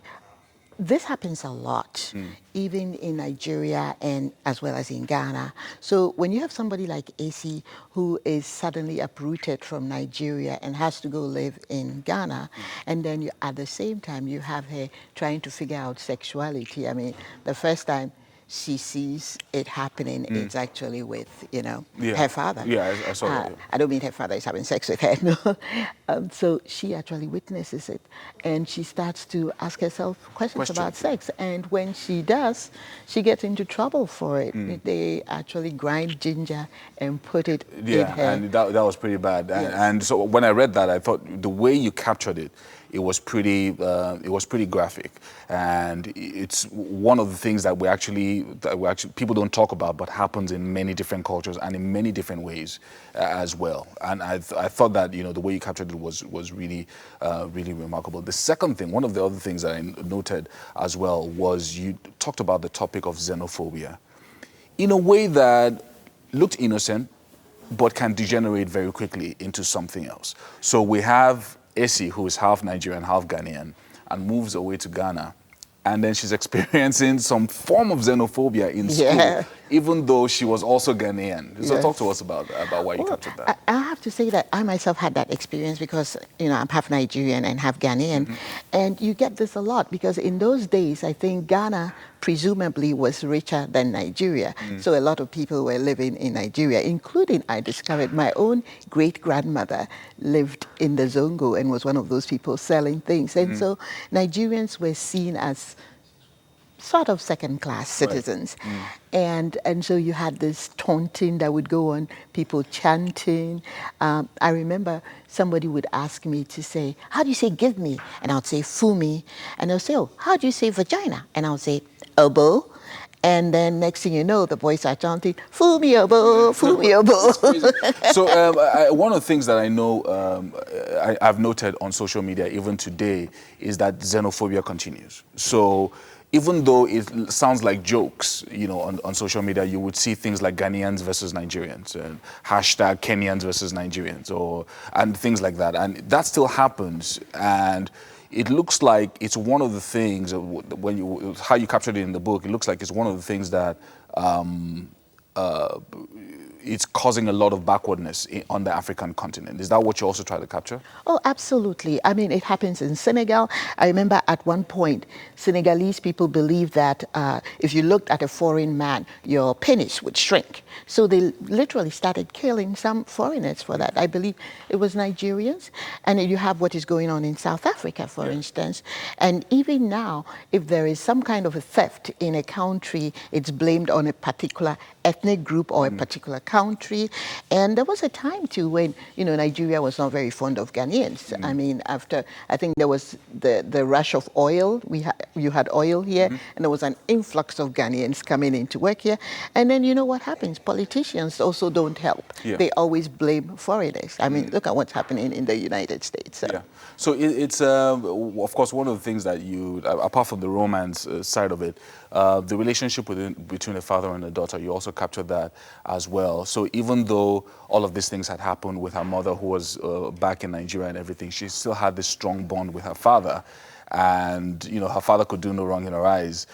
this happens a lot, even in Nigeria and as well as in Ghana. So when you have somebody like Essie who is suddenly uprooted from Nigeria and has to go live in Ghana, and then at the same time you have her trying to figure out sexuality. I mean, the first time she sees it happening, it's actually with, her father. Yeah, I saw that. I don't mean her father is having sex with her, no. So she actually witnesses it, and she starts to ask herself questions about sex. And when she does, she gets into trouble for it. They actually grind ginger and put it in her. And that was pretty bad. Yes. And so when I read that, I thought the way you captured it, it was pretty graphic, and it's one of the things that we actually people don't talk about, but happens in many different cultures and in many different ways as well. And I thought that the way you captured it was really really remarkable. The second thing, one of the other things that I noted as well, was you talked about the topic of xenophobia in a way that looked innocent, but can degenerate very quickly into something else. So we have Essie, who is half Nigerian, half Ghanaian, and moves away to Ghana. And then she's experiencing some form of xenophobia in school, even though she was also Ghanaian. So talk to us about why you captured that. I have to say that I myself had that experience because, I'm half Nigerian and half Ghanaian. And you get this a lot because in those days, I think Ghana presumably was richer than Nigeria. So a lot of people were living in Nigeria, including, I discovered, my own great-grandmother lived in the Zongo and was one of those people selling things. And so Nigerians were seen as sort of second-class citizens. And so you had this taunting that would go on, people chanting. I remember somebody would ask me to say, how do you say give me? And I would say fumi. And they'll say, oh, how do you say vagina? And I would say elbow. And then next thing you know, the boys are chanting, fumi elbow, fumi elbow. So one of the things that I know, I've noted on social media even today, is that xenophobia continues. So even though it sounds like jokes, on social media, you would see things like Ghanaians versus Nigerians, and hashtag Kenyans versus Nigerians, and things like that. And that still happens. And it looks like it's one of the things, how you captured it in the book, it looks like it's one of the things that it's causing a lot of backwardness on the African continent. Is that what you also try to capture? Oh, absolutely. I mean, it happens in Senegal. I remember at one point, Senegalese people believed that if you looked at a foreign man, your penis would shrink. So they literally started killing some foreigners for that. I believe it was Nigerians. And you have what is going on in South Africa, for instance. And even now, if there is some kind of a theft in a country, it's blamed on a particular ethnic group or a particular country. And there was a time too when, Nigeria was not very fond of Ghanaians. I mean, after, I think there was the rush of oil, you had oil here, and there was an influx of Ghanaians coming in to work here. And then you know what happens? Politicians also don't help. Yeah. They always blame foreigners. I mean, look at what's happening in the United States. So. Yeah. So it's, of course, one of the things that you, apart from the romance side of it, the relationship between a father and a daughter, you also captured that as well. So even though all of these things had happened with her mother, who was back in Nigeria and everything, she still had this strong bond with her father. And, her father could do no wrong in her eyes,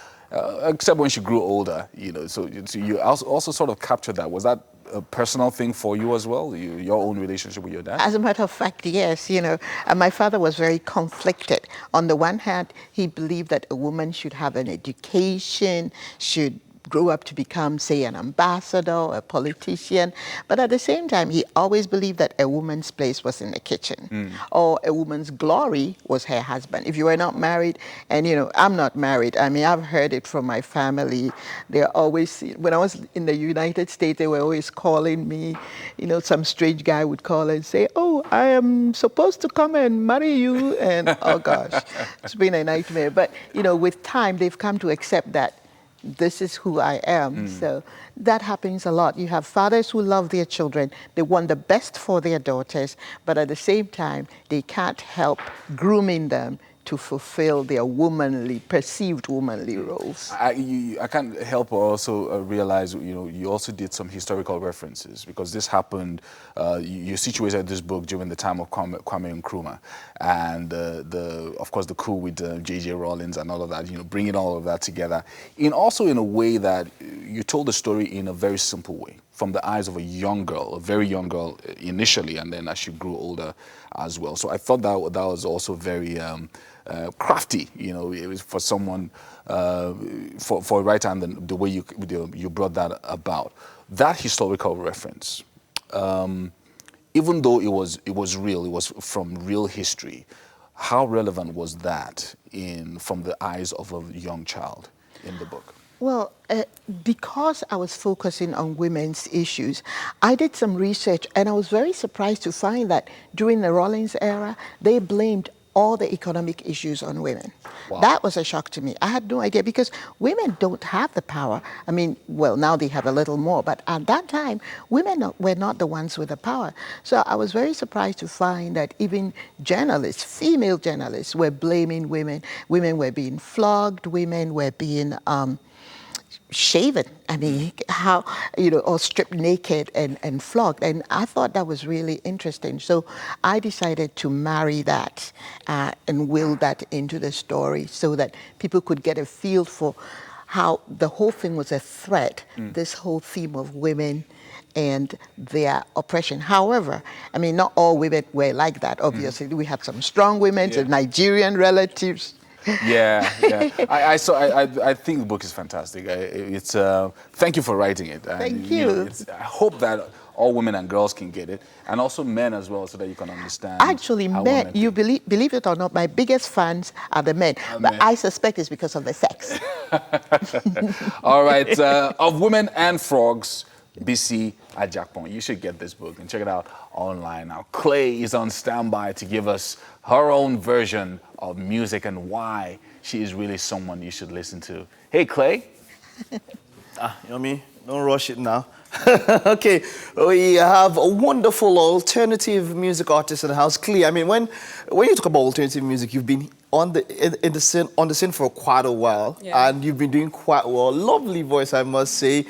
except when she grew older, So you also sort of captured that. Was that a personal thing for you as well, your own relationship with your dad? As a matter of fact, yes. And my father was very conflicted. On the one hand, he believed that a woman should have an education, should grow up to become, say, an ambassador, a politician. But at the same time, he always believed that a woman's place was in the kitchen, or a woman's glory was her husband. If you were not married, and I'm not married. I mean, I've heard it from my family. They're always, when I was in the United States, they were always calling me. Some strange guy would call and say, "Oh, I am supposed to come and marry you," and oh gosh, it's been a nightmare. But with time, they've come to accept that this is who I am. So that happens a lot. You have fathers who love their children. They want the best for their daughters, but at the same time, they can't help grooming them to fulfill their perceived womanly roles. I can't help but also realize, you also did some historical references, because this happened, you situated this book during the time of Kwame Nkrumah, and of course the coup with J.J. Rawlings and all of that, bringing all of that together, also in a way that you told the story in a very simple way, from the eyes of a very young girl initially, and then as she grew older as well. So I thought that was also very crafty, it was for someone, for a writer, and the way you brought that about. That historical reference, even though it was real, it was from real history, how relevant was that from the eyes of a young child in the book? Well, because I was focusing on women's issues, I did some research, and I was very surprised to find that during the Rawlings era, they blamed all the economic issues on women. Wow. That was a shock to me. I had no idea, because women don't have the power. I mean, well, now they have a little more, but at that time, women were not the ones with the power. So I was very surprised to find that even journalists, female journalists, were blaming women. Women were being flogged, women were being shaven, I mean, how, or stripped naked and flogged. And I thought that was really interesting. So I decided to marry that and will that into the story so that people could get a feel for how the whole thing was a threat, this whole theme of women and their oppression. However, I mean, not all women were like that, obviously. We had some strong women, some Nigerian relatives. Yeah. I think the book is fantastic. Thank you for writing it. And, Thank you. I hope that all women and girls can get it, and also men as well, so that you can understand. Actually, men, you believe it or not, my biggest fans are the men. But I suspect it's because of the sex. All right, Of Women and Frogs, Bisi Ajakpong. You should get this book and check it out online. Now, Clay is on standby to give us her own version of music and why she is really someone you should listen to. Hey, Clay. Yummy, don't rush it now. Okay, we have a wonderful alternative music artist in the house, Clay. I mean, when you talk about alternative music, you've been on the scene for quite a while, and you've been doing quite well. Lovely voice, I must say.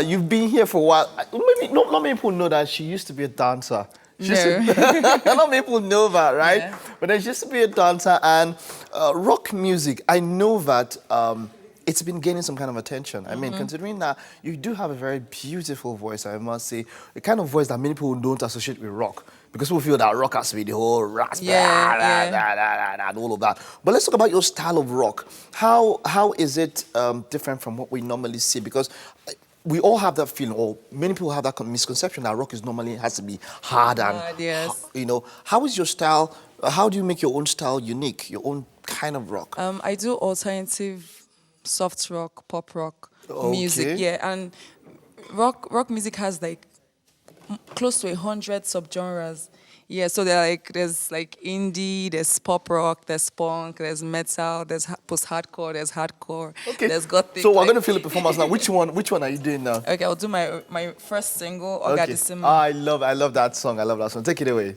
You've been here for a while. Maybe not many people know that she used to be a dancer. Not many people know that, right? Yeah. But there used to be a dancer, and rock music. I know that it's been gaining some kind of attention. I mean, considering that you do have a very beautiful voice, I must say, a kind of voice that many people don't associate with rock. Because people feel that rock has to be the whole raspy, and all of that. But let's talk about your style of rock. How is it different from what we normally see? Because we all have that feeling, or many people have that misconception that rock is normally has to be hard and, you know. How is your style? How do you make your own style unique, your own kind of rock? I do alternative, soft rock, pop rock music. Yeah, and rock music has like close to 100 subgenres. Yeah, so there's like indie, there's pop rock, there's punk, there's metal, there's post-hardcore, there's hardcore, there's gothic. So we're going to feel the performance now. Which one are you doing now? Okay, I'll do my first single, Ogadisima. I love that song. I love that song. Take it away.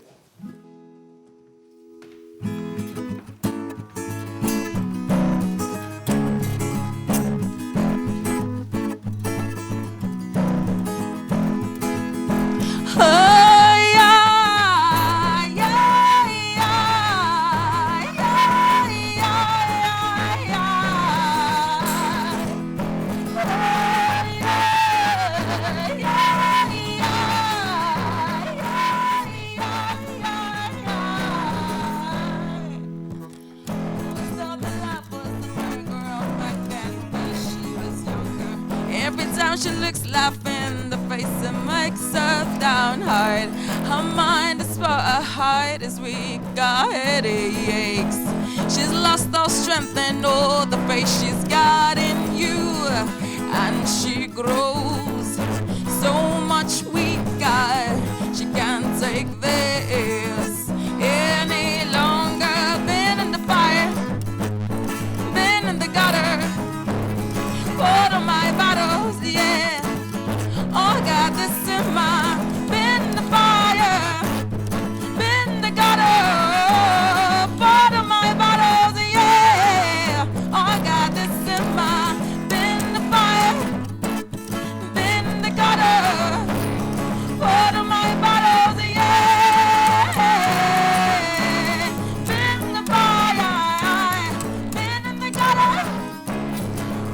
Every time she looks laughing in the face, it makes her down hard. Her mind is for a height is weak, got headaches. She's lost all strength and all the faith she's got in you, and she grows so much weaker. She can't take this any longer. Been in the fire, been in the gutter. Put on my bottles, yeah. Oh, I got this in my. Been in the fire, been in the gutter. Put on my bottles, yeah. Oh, I got this in my. Been in the fire, been in the gutter. Put on my bottles, yeah. Been in the fire, been in the gutter.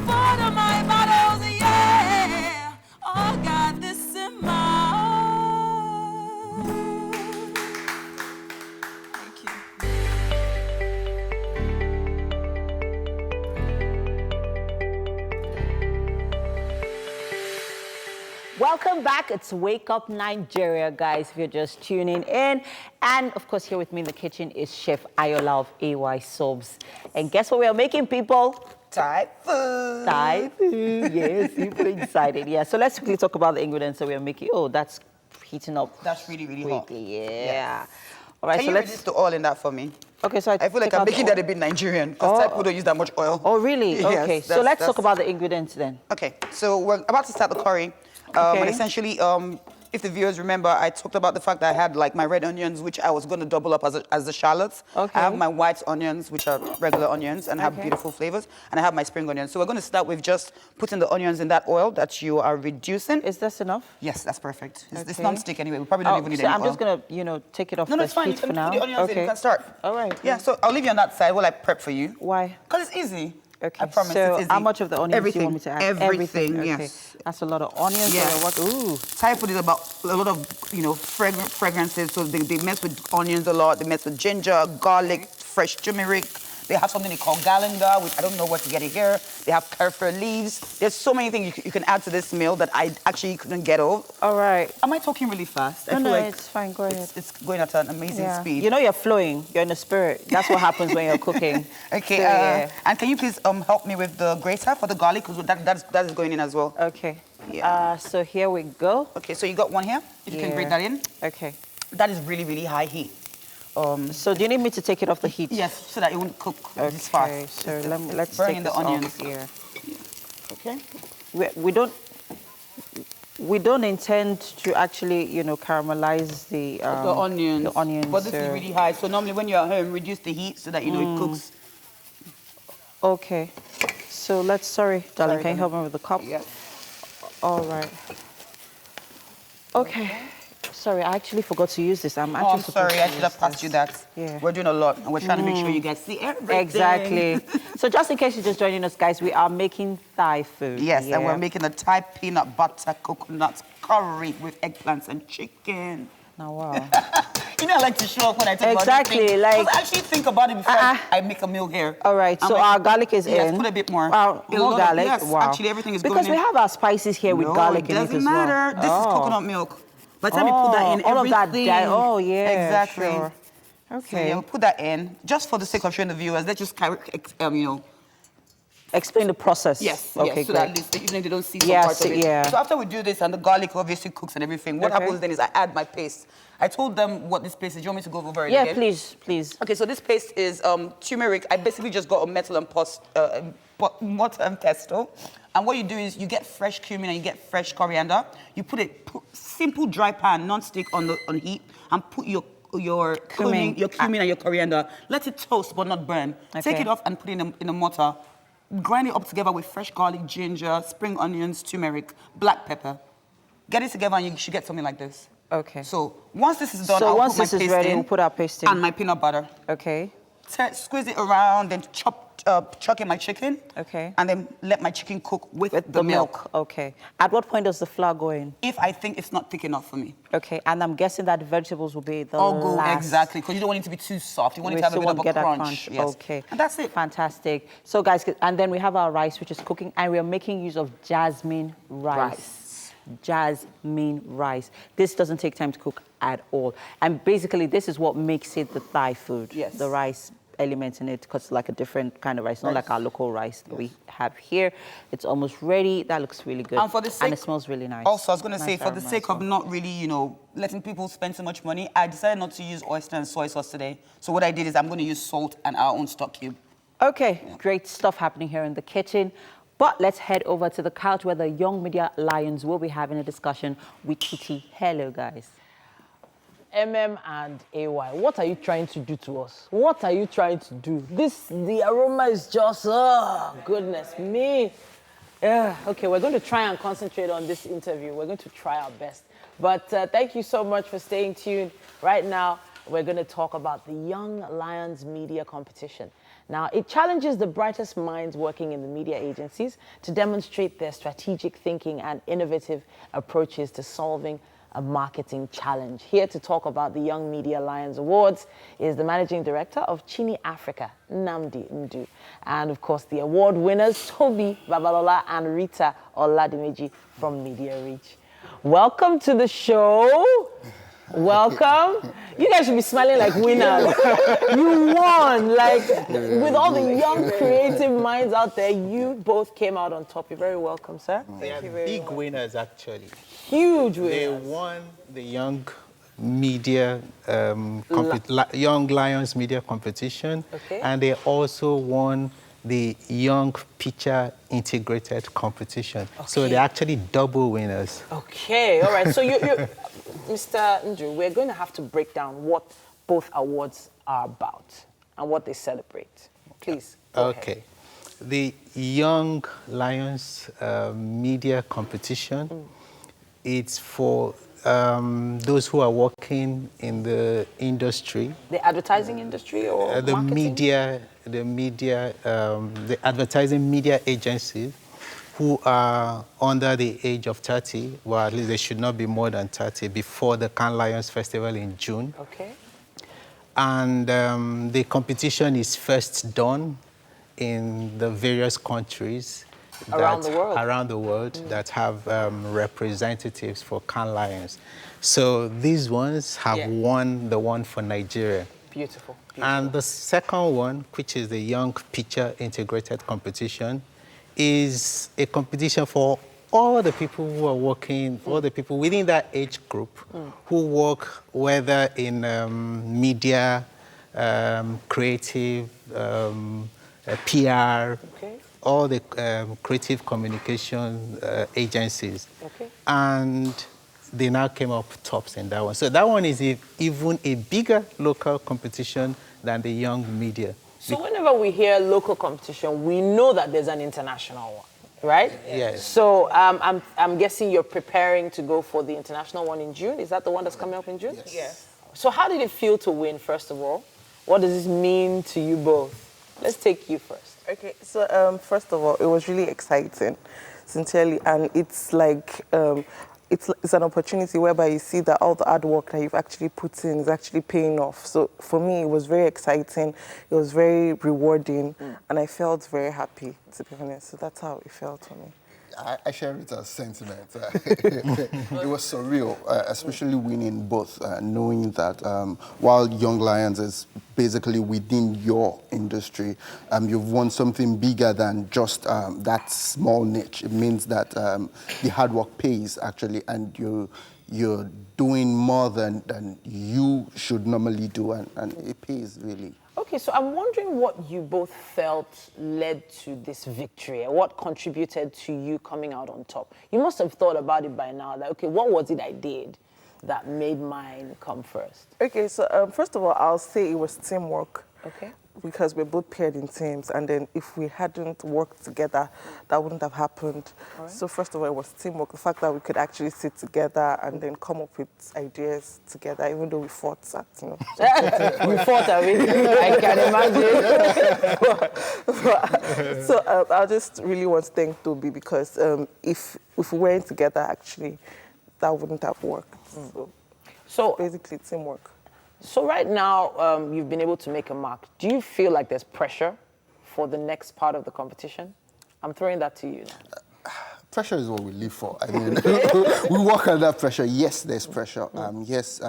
Put on my bottles, yeah. Oh, got this in my. Thank you. Welcome back. It's Wake Up Nigeria, guys, if you're just tuning in. And, of course, here with me in the kitchen is Chef Ayola of AY Sobs. And guess what we are making, people? Thai food. Thai food, yes, super excited. Yeah, so let's quickly talk about the ingredients that we are making. Oh, that's heating up. That's really, really hot. quickly, yeah. Yes. All right, Can so you let's... reduce the oil in that for me? Okay, so I feel like I'm making that a bit Nigerian, because Thai food don't use that much oil. Oh, really? Yes, Okay, so let's talk about the ingredients then. Okay, so we're about to start the curry. And essentially, if the viewers remember, I talked about the fact that I had like my red onions, which I was going to double up as the shallots. Okay. I have my white onions, which are regular onions and have beautiful flavors. And I have my spring onions. So we're going to start with just putting the onions in that oil that you are reducing. Is this enough? Yes, that's perfect. It's non-stick anyway. We probably don't even need so any I'm oil. just going to, take it off No, the it's fine. You heat can for now. put the onions in. You can start. All right. Yeah, so I'll leave you on that side while I prep for you. Why? Because it's easy. Okay, I promise so it's easy. how much of the onions do you want me to add? Everything, Okay. yes. That's a lot of onions. Yes. So ooh. Thai food is about a lot of, fragrances. So they mess with onions a lot. They mess with ginger, garlic, fresh turmeric. They have something they call galangal, which I don't know where to get it here. They have kaffir leaves. There's so many things you can add to this meal that I actually couldn't get over. All right. Am I talking really fast? No, it's fine. Go ahead. It's going at an amazing speed. You know you're flowing. You're in the spirit. That's what happens when you're cooking. Okay. So, and can you please help me with the grater for the garlic? Because that is going in as well. Okay. Yeah. So here we go. Okay, so you got one here? If you can grate that in. Okay. That is really, really high heat. So do you need me to take it off the heat? Yes, so that it won't cook this fast. Okay, so let's burning take the this onions off here. Okay. We don't intend to actually, caramelize the onions. The onions. But this is really high. So normally when you're at home, reduce the heat so that it cooks. Okay. So sorry, darling, can you help me with the cup? Yeah. All right. Okay. sorry, I actually forgot to use this. I'm actually sorry, I should have passed you that. Yeah. We're doing a lot, and we're trying to make sure you guys see everything. Exactly. So just in case you're just joining us, guys, we are making Thai food. Yes, and we're making a Thai peanut butter coconut curry with eggplants and chicken. Oh, wow. You know, I like to show up when I talk exactly, about things. like I actually think about it before I make a meal here. All right, so our garlic is in. Yes, put a bit more. More garlic. Yes, wow. actually, everything is going in. Because we have our spices here with garlic in it as well. Doesn't matter. This is coconut milk. By the time you put that in, all everything. of that. Oh, yeah. Exactly. Sure. Okay. So, yeah, we'll put that in just for the sake of showing the viewers. Let's just explain the process. Yes. Okay, yes, so great. that even if they don't see some parts of it. Yeah. So after we do this and the garlic obviously cooks and everything, what happens then is I add my paste. I told them what this paste is. Do you want me to go over it again? Yeah, please. Okay, so this paste is turmeric. I basically just got a mortar and pestle. And what you do is you get fresh cumin and you get fresh coriander. You put a simple dry pan, non-stick on heat, and put your cumin and your coriander. Let it toast but not burn. Okay. Take it off and put it in a mortar. Grind it up together with fresh garlic, ginger, spring onions, turmeric, black pepper. Get it together and you should get something like this. Okay. So once this is done, so I'll once put my this is paste ready, in we'll put our paste in. and my peanut butter. Okay. Squeeze it around, then chuck in my chicken. Okay. And then let my chicken cook with the milk. Okay. At what point does the flour go in? If I think it's not thick enough for me. Okay. And I'm guessing that the vegetables will be the Go last. Exactly, because you don't want it to be too soft. You want it to have a bit of a crunch. Yes. Okay. And that's it. Fantastic. So guys, and then we have our rice, which is cooking, and we are making use of jasmine rice. Jasmine rice. This doesn't take time to cook at all. And basically, this is what makes it the Thai food. Yes. The rice element in it, because it's like a different kind of rice, not like our local rice that we have here. It's almost ready. That looks really good. And for the sake, and it smells really nice. Also, I was going to say, for the sake of not really, letting people spend so much money, I decided not to use oyster and soy sauce today. So what I did is I'm going to use salt and our own stock cube. Okay, great stuff happening here in the kitchen. But let's head over to the couch where the Young Media Lions will be having a discussion with Kitty. Hello, guys. MM and AY, what are you trying to do to us? What are you trying to do? The aroma is just, oh, goodness me. Yeah, okay, we're going to try and concentrate on this interview. We're going to try our best. But thank you so much for staying tuned. Right now, we're going to talk about the Young Lions Media Competition. Now, it challenges the brightest minds working in the media agencies to demonstrate their strategic thinking and innovative approaches to solving a marketing challenge. Here to talk about the Young Media Lions Awards is the Managing Director of Chini Africa, Nnamdi Ndu. And of course, the award winners, Toby Babalola and Rita Oladimeji from Media Reach. Welcome to the show. Welcome. You guys should be smiling like winners. You won. Like, with all the young creative minds out there, you both came out on top. You're very welcome, sir. They are big winners, actually. Huge winners. They won the Young Media, Young Lions Media Competition. Okay. And they also won the Young Picture Integrated Competition. Okay. So they're actually double winners. Okay, all right. So you Mr. Ndu, we're going to have to break down what both awards are about and what they celebrate. Please, go ahead. The Young Lions Media Competition, it's for those who are working in the industry. The advertising industry or the marketing? The advertising media agencies who are under the age of 30, well, at least they should not be more than 30, before the Cannes Lions Festival in June. Okay. And the competition is first done in the various countries around the world that have representatives for Cannes Lions. So these ones have won the one for Nigeria. Beautiful. And the second one, which is the Young Picture Integrated Competition, is a competition for all the people who are working, all the people within that age group who work whether in media, creative, PR, all the creative communication agencies. Okay. And they now came up tops in that one. So that one is even a bigger local competition than the Young Media. So whenever we hear local competition, we know that there's an international one. right? Yes. So I'm guessing you're preparing to go for the international one in June. Is that the one that's coming up in June? Yes. So how did it feel to win, first of all? What does this mean to you both? Let's take you first. Okay, so first of all, it was really exciting, sincerely, and it's like it's an opportunity whereby you see that all the hard work that you've actually put in is actually paying off. So for me, it was very exciting, it was very rewarding, and I felt very happy, to be honest. So that's how it felt for me. I share it as sentiment. It was surreal, especially winning both, knowing that while Young Lions is basically within your industry, you've won something bigger than just that small niche. It means that the hard work pays, actually, and you're doing more than you should normally do, and it pays, really. Okay, so I'm wondering what you both felt led to this victory, and what contributed to you coming out on top. You must have thought about it by now, that, okay, what was it I did that made mine come first? Okay, so first of all, I'll say it was teamwork. Okay. Because we're both paired in teams, and then if we hadn't worked together, that wouldn't have happened. Right. So first of all, it was teamwork. The fact that we could actually sit together and then come up with ideas together, even though we fought that, you know. We fought, I mean, I can imagine. So I just really want to thank Toby, because if we weren't together, actually, that wouldn't have worked. So basically, teamwork. So right now, you've been able to make a mark. Do you feel like there's pressure for the next part of the competition? I'm throwing that to you now. Pressure is what we live for. I mean, we work under pressure. Yes, there's pressure. Yes,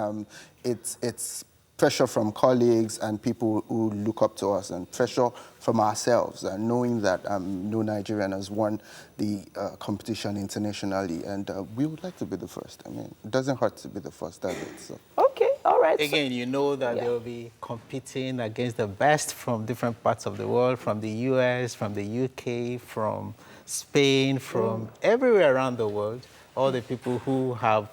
it's pressure from colleagues and people who look up to us, and pressure from ourselves, knowing that no Nigerian has won the competition internationally, and we would like to be the first. I mean, it doesn't hurt to be the first, does it? So. Okay, all right. Again, you know that they'll be competing against the best from different parts of the world, from the US, from the UK, from Spain, from everywhere around the world. All the people who have,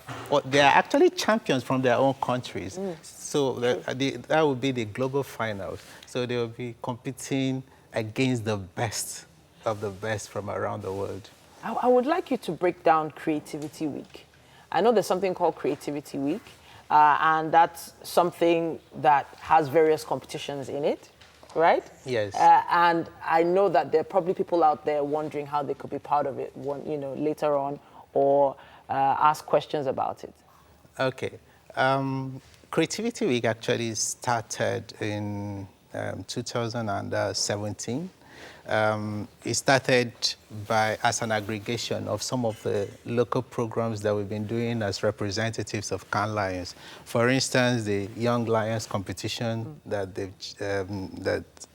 they are actually champions from their own countries. So that will be the global finals. So they will be competing against the best of the best from around the world. I would like you to break down Creativity Week. I know there's something called Creativity Week, and that's something that has various competitions in it, right? Yes. And I know that there are probably people out there wondering how they could be part of it, later on, or ask questions about it. Okay. Creativity Week actually started in 2017. It started as an aggregation of some of the local programs that we've been doing as representatives of Can Lions. For instance, the Young Lions competition that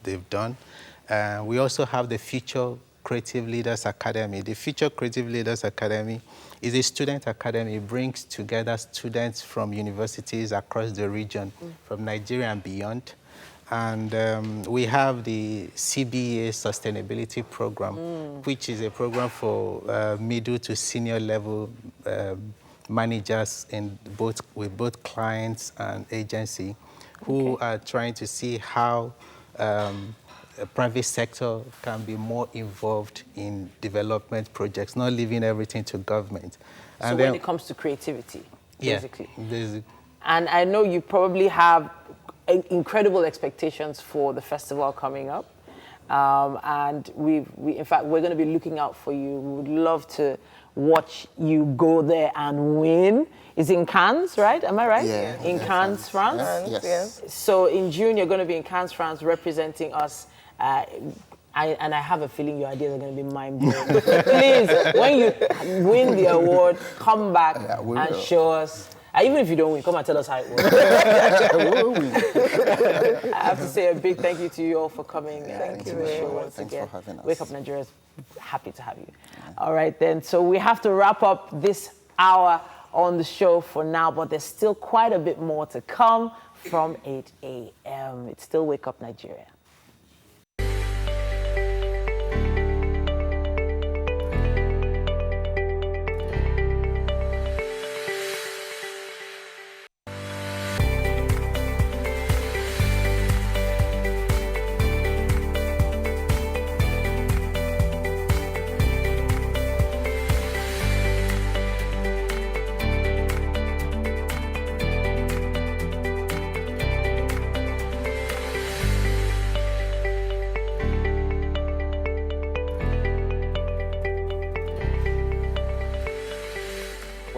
they've done. We also have the Future Creative Leaders Academy. The Future Creative Leaders Academy is a student academy. It brings together students from universities across the region, from Nigeria and beyond. And we have the CBA Sustainability Program, which is a program for middle to senior level managers with both clients and agency, who are trying to see how the private sector can be more involved in development projects, not leaving everything to government. And so when it comes to creativity, basically. Yeah, and I know you probably have incredible expectations for the festival coming up. And in fact, we're going to be looking out for you. We would love to watch you go there and win. It's in Cannes, right? Am I right? Yeah. In Cannes, France? Yes. So in June, you're going to be in Cannes, France, representing us. And I have a feeling your ideas are going to be mind-blowing. Please, when you win the award, come back and show us. Even if you don't win, come and tell us how it was. I have to say a big thank you to you all for coming. Thank you very much. Thanks for having us. Wake Up Nigeria is happy to have you. All right, then. So we have to wrap up this hour on the show for now, but there's still quite a bit more to come from 8 a.m. It's still Wake Up Nigeria.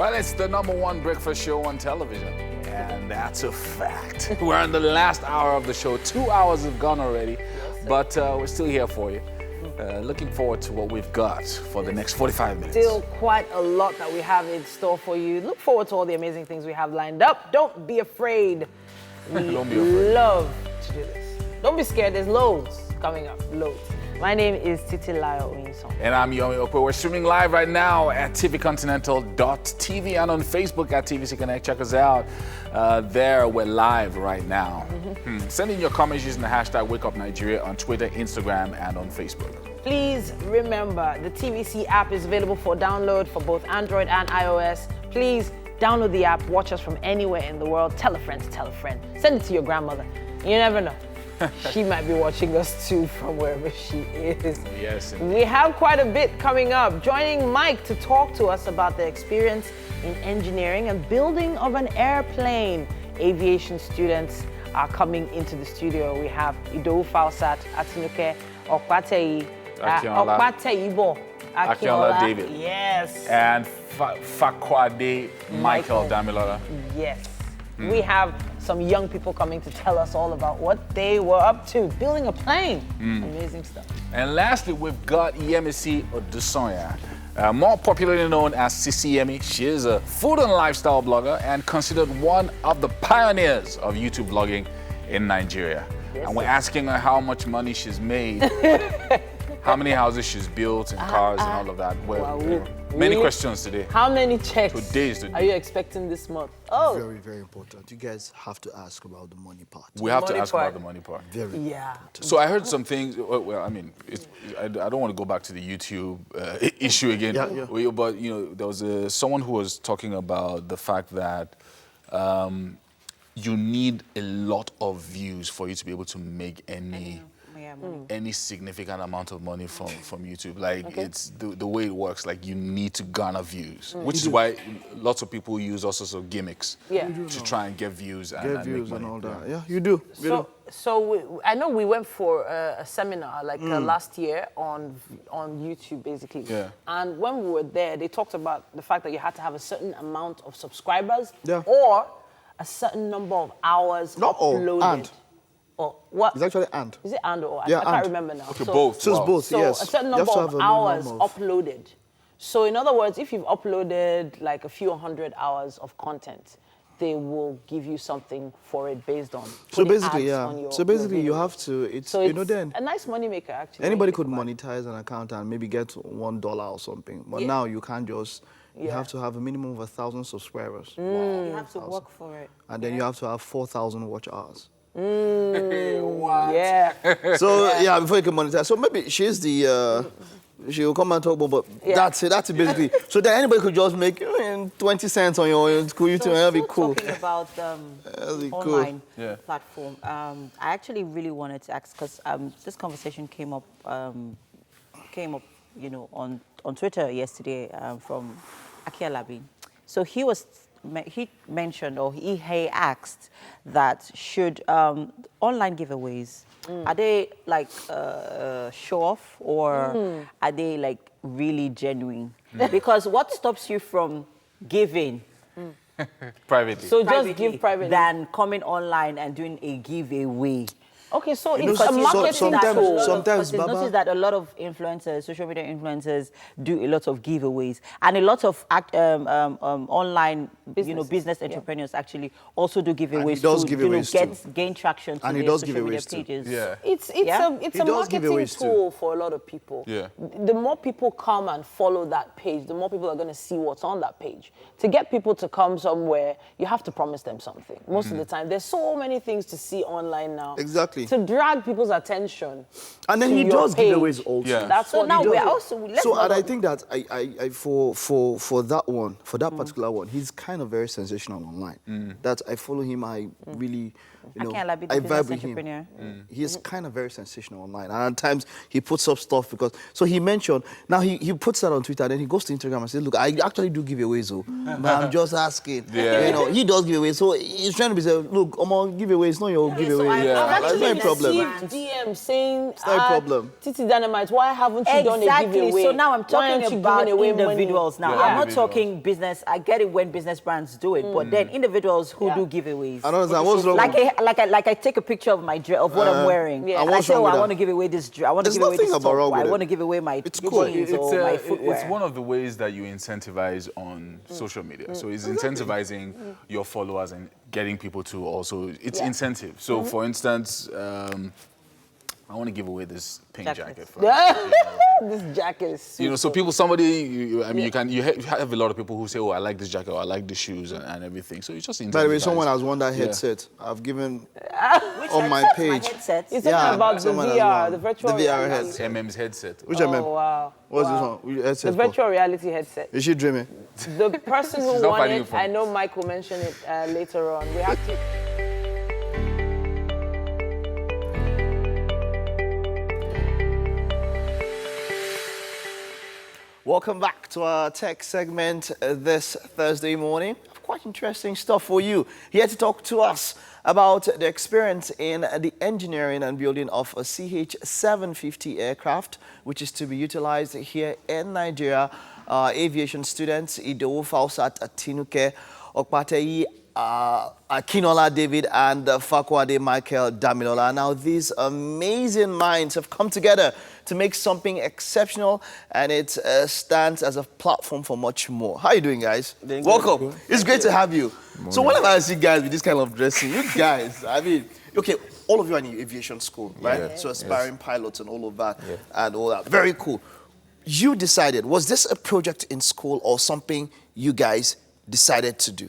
Well, it's the #1 breakfast show on television, and that's a fact. We're in the last hour of the show. 2 hours have gone already, but we're still here for you. Looking forward to what we've got for the next 45 minutes. Still quite a lot that we have in store for you. Look forward to all the amazing things we have lined up. Don't be afraid. We Don't be afraid. love to do this. Don't be scared. There's loads coming up. Loads. My name is Titilayo Oyinson. And I'm Yomi Okwe. We're streaming live right now at tvcontinental.tv and on Facebook at TVC Connect. Check us out. There, we're live right now. Send in your comments using the hashtag WakeUpNigeria on Twitter, Instagram, and on Facebook. Please remember, the TVC app is available for download for both Android and iOS. Please download the app. Watch us from anywhere in the world. Tell a friend to tell a friend. Send it to your grandmother. You never know. She might be watching us too from wherever she is. Yes. We have quite a bit coming up. Joining Mike to talk to us about the experience in engineering and building of an airplane. Aviation students are coming into the studio. We have Idowu Falsat, Atinuke Okwateyi, Okwateyibo, Akinola David. Yes. And Fakwade Michael Damilola. Yes. We have some young people coming to tell us all about what they were up to, building a plane. Amazing stuff. And lastly, we've got Yemmie Odusonya, more popularly known as Sisi Yemmie. She is a food and lifestyle blogger and considered one of the pioneers of YouTube blogging in Nigeria. Yes, and we're asking her how much money she's made, how many houses she's built, and cars, and all of that. Well, many questions today. How many checks Today's are you expecting this month? Oh, Very, very important. You guys have to ask about the money part. We have to Money ask part. about the money part. Very yeah. So I heard some things. Well, I mean, I don't want to go back to the YouTube issue again. Yeah. But there was someone who was talking about the fact that you need a lot of views for you to be able to make any significant amount of money from YouTube. Like it's the way it works. Like you need to garner views, which is why lots of people use all sorts of gimmicks to try and get views and make money. and all that. Yeah, you do. So I know we went for a seminar last year on YouTube basically. Yeah. And when we were there, they talked about the fact that you had to have a certain amount of subscribers Yeah. or a certain number of hours Not all, uploaded. and. Or what? It's actually and. Is it and or? Yeah, I can't and. remember now. Okay, both. So it's both, So yes. a certain You have number to of have a minimum hours of- uploaded. So in other words, if you've uploaded like a few hundred hours of content, they will give you something for it based on. So putting basically, ads on yeah. your- So basically, your you videos. have to. It's So it's then a nice money maker actually. anybody when could you think about monetize an account and maybe get $1 or something. But Yeah. now you can't just. You Yeah. have to have a minimum of 1,000 subscribers, You have to work for it. and then you have to have 4,000 watch hours. it. Yeah. So yeah, before you can monetize. So maybe she's the. She will come and talk about, but Yeah. that's it. That's it basically. So then anybody could just make 20 cents on your YouTube, and that'd be cool. Talking about That'd be cool. online Yeah. platform, I actually really wanted to ask because this conversation came up, on Twitter yesterday from Akia Labi. So he mentioned, or he asked that should online giveaways, are they like show off or are they like really genuine? Because what stops you from giving Privately. So just give privately. than coming online and doing a giveaway? Okay, so You know, it's a marketing sometimes- tool. sometimes- Because Baba- notice that a lot of influencers, social media influencers, do a lot of giveaways, and a lot of online, Businesses, business entrepreneurs actually also do giveaways he does to, giveaways gain traction to And he their does social media giveaways too. pages. Yeah. It's Yeah? a He does marketing giveaways too. tool for a lot of people. Yeah. The more people come and follow that page, the more people are going to see what's on that page. To get people to come somewhere, you have to promise them something. Most of the time, there's so many things to see online now. Exactly. To drag people's attention. And then to he your does page. giveaways also. Yeah. That's So what now he we're does. also let's So not and I think that I for that one, for that particular one, he's kind of very sensational online. That I follow him, I really you know, Akinlabi, the I business vibe with him. entrepreneur. He's kind of very sensational online, and at times he puts up stuff because. So he mentioned now he puts that on Twitter, then he goes to Instagram and says, "Look, I actually do giveaways, though, but I'm just asking." Yeah. You know, he does giveaways, so he's trying to be saying, "Look, giveaway, it's not your giveaway. I've That's not a actually problem. received DM saying, It's not a problem." Titi Dynamite, why haven't you done a Exactly. giveaway? So now I'm Why talking aren't you about giving away individuals money? now. I'm not talking business. I get it when business brands do it, but then individuals who do giveaways. I don't understand. What's wrong? Like I take a picture of my of what I'm wearing, and I say, "Oh, I want to give away this. I want to give away this top. I want to give away my jeans or my footwear." It's one of the ways that you incentivize on social media. So it's incentivizing your followers and getting people to also, it's incentive. So for instance, I want to give away this pink jacket. This jacket is super. You know, so people, you have a lot of people who say, oh, I like this jacket, or I like the shoes and everything. So you just incentivize. By the way, someone has won that headset. I've given on my page. It's talking about the VR, the virtual reality. headset. MM's headset. Which MM? Oh, wow. What's this one? Which headset The virtual reality headset. Is she dreaming? The person who won it, I know Mike will mention it later on. We have to... Welcome back to our tech segment this Thursday morning. Quite interesting stuff for you. Here to talk to us about the experience in the engineering and building of a CH-750 aircraft, which is to be utilized here in Nigeria. Aviation students Idowu Fausat Tinuke Okpateyi Akinola David and Fakwade Michael Damilola. Now, these amazing minds have come together to make something exceptional, and it stands as a platform for much more. How are you doing, guys? Welcome. It's great to have you. So whenever I see guys with this kind of dressing, you guys, I mean, okay, all of you are in aviation school, right? Yeah. So aspiring pilots and all of that, and all that. Very cool. You decided, was this a project in school or something you guys decided to do?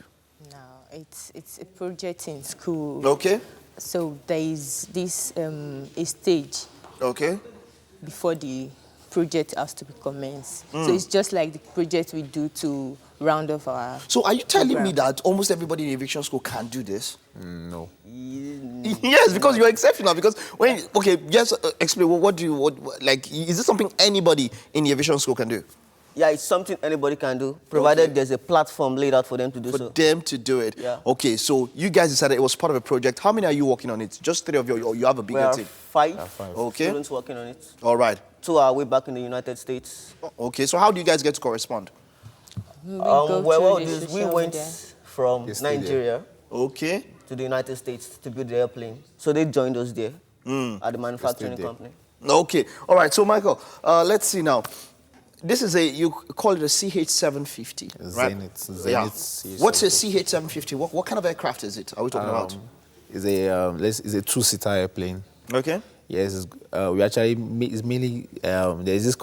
It's a project in school. Okay. So there is this a stage. Okay. Before the project has to be commenced. So it's just like the project we do to round off our So are you telling program. me that almost everybody in aviation school can do this? No. Yes, because you're exceptional. Because when, okay, just explain, what do you, like, is this something anybody in the aviation school can do? Yeah, it's something anybody can do, provided there's a platform laid out for them to do so. For them to do it. Yeah. Okay, so you guys decided it was part of a project. How many are you working on it? Just 3 of you, or you have a bigger team? Five Okay. students working on it. All right. 2 are way back in the United States. Okay, so how do you guys get to correspond? We went from Nigeria to the United States to build the airplane. So they joined us there at the manufacturing company. Okay, all right, so Michael, let's see now. This is you call it a CH-750, right? Zenith. Yeah. What's a CH-750? What kind of aircraft is it? Are we talking about? It's a 2-seater airplane. Okay. Yes, we actually, it's mainly, there's this,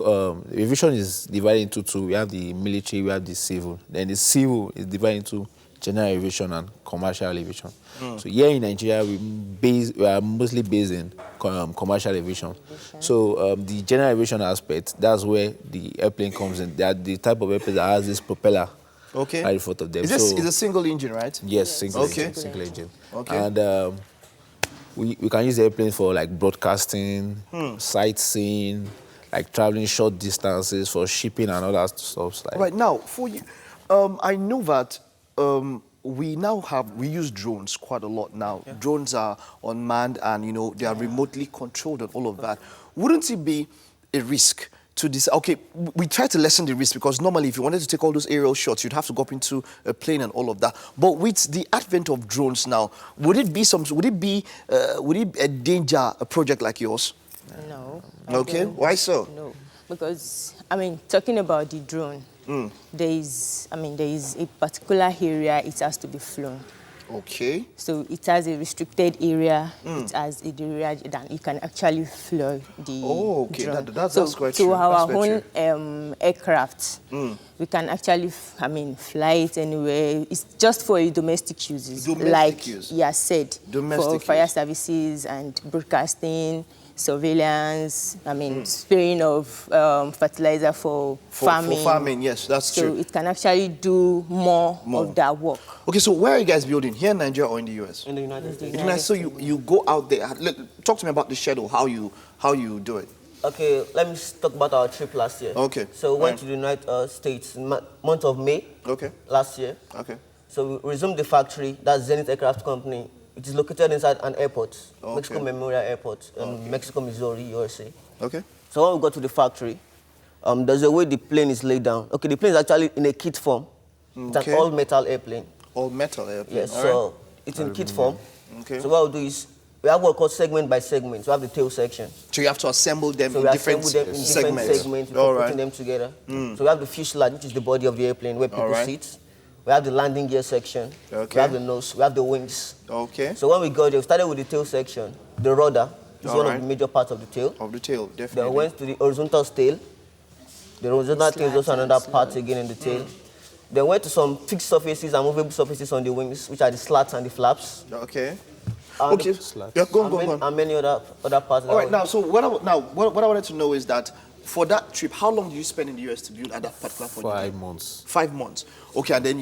aviation is divided into 2. We have the military, we have the civil. Then the civil is divided into general aviation and commercial aviation. So here in Nigeria, we are mostly based in commercial aviation. So the general aviation aspect, that's where the airplane comes in. They are the type of airplane that has this propeller at the front of them. Is this is a single engine, right? Yes, single engine. Okay. And we can use the airplane for like broadcasting, sightseeing, like traveling short distances for shipping and all that stuff. Like. Right now, for you, I know that we use drones quite a lot now. Yeah. Drones are unmanned and, you know, they are remotely controlled and all of that. Wouldn't it be a risk to decide? Okay, we try to lessen the risk because normally if you wanted to take all those aerial shots, you'd have to go up into a plane and all of that. But with the advent of drones now, would it be a danger, a project like yours? No. Okay, why so? No, because, I mean, talking about the drone, there is a particular area it has to be flown. Okay. So it has a restricted area. It has a area that you can actually fly the drone. That's quite true. To our own aircraft, we can actually, fly it anywhere. It's just for domestic uses. Domestic use? Yeah, said. Domestic for fire services and broadcasting, surveillance, spraying of fertilizer for farming. For farming, yes, that's true. So it can actually do more of that work. Okay, so where are you guys building? Here in Nigeria or in the US? In the United States. So you go out there. Talk to me about the schedule, how you do it. Okay, let me talk about our trip last year. Okay. So we went to the United States in month of May. Okay. Last year. Okay. So we resumed the factory, that's Zenith Aircraft Company. It is located inside an airport, Mexico Memorial Airport, in Mexico, Missouri, USA. Okay. So when we got to the factory, there's a way the plane is laid down. Okay, the plane is actually in a kit form. It's an all-metal airplane. All-metal airplane. Yes, so it's in kit form. Okay. So what we'll do is, we have what we call segment by segment. So we have the tail section. So you have to assemble them in different segments. Before putting them together. So we have the fuselage, which is the body of the airplane where people sit. We have the landing gear section. Okay. We have the nose. We have the wings. Okay. So when we got there, we started with the tail section. The rudder is one of the major parts of the tail. Of the tail, definitely. Then we went to the horizontal tail. The horizontal tail is also another part again in the tail. Then went to some fixed surfaces and movable surfaces on the wings, which are the slats and the flaps. Okay. And Go on. And many other parts. All right, now, so what I wanted to know is that for that trip, how long do you spend in the US to build at that particular point? 5 months. 5 months. Okay, and then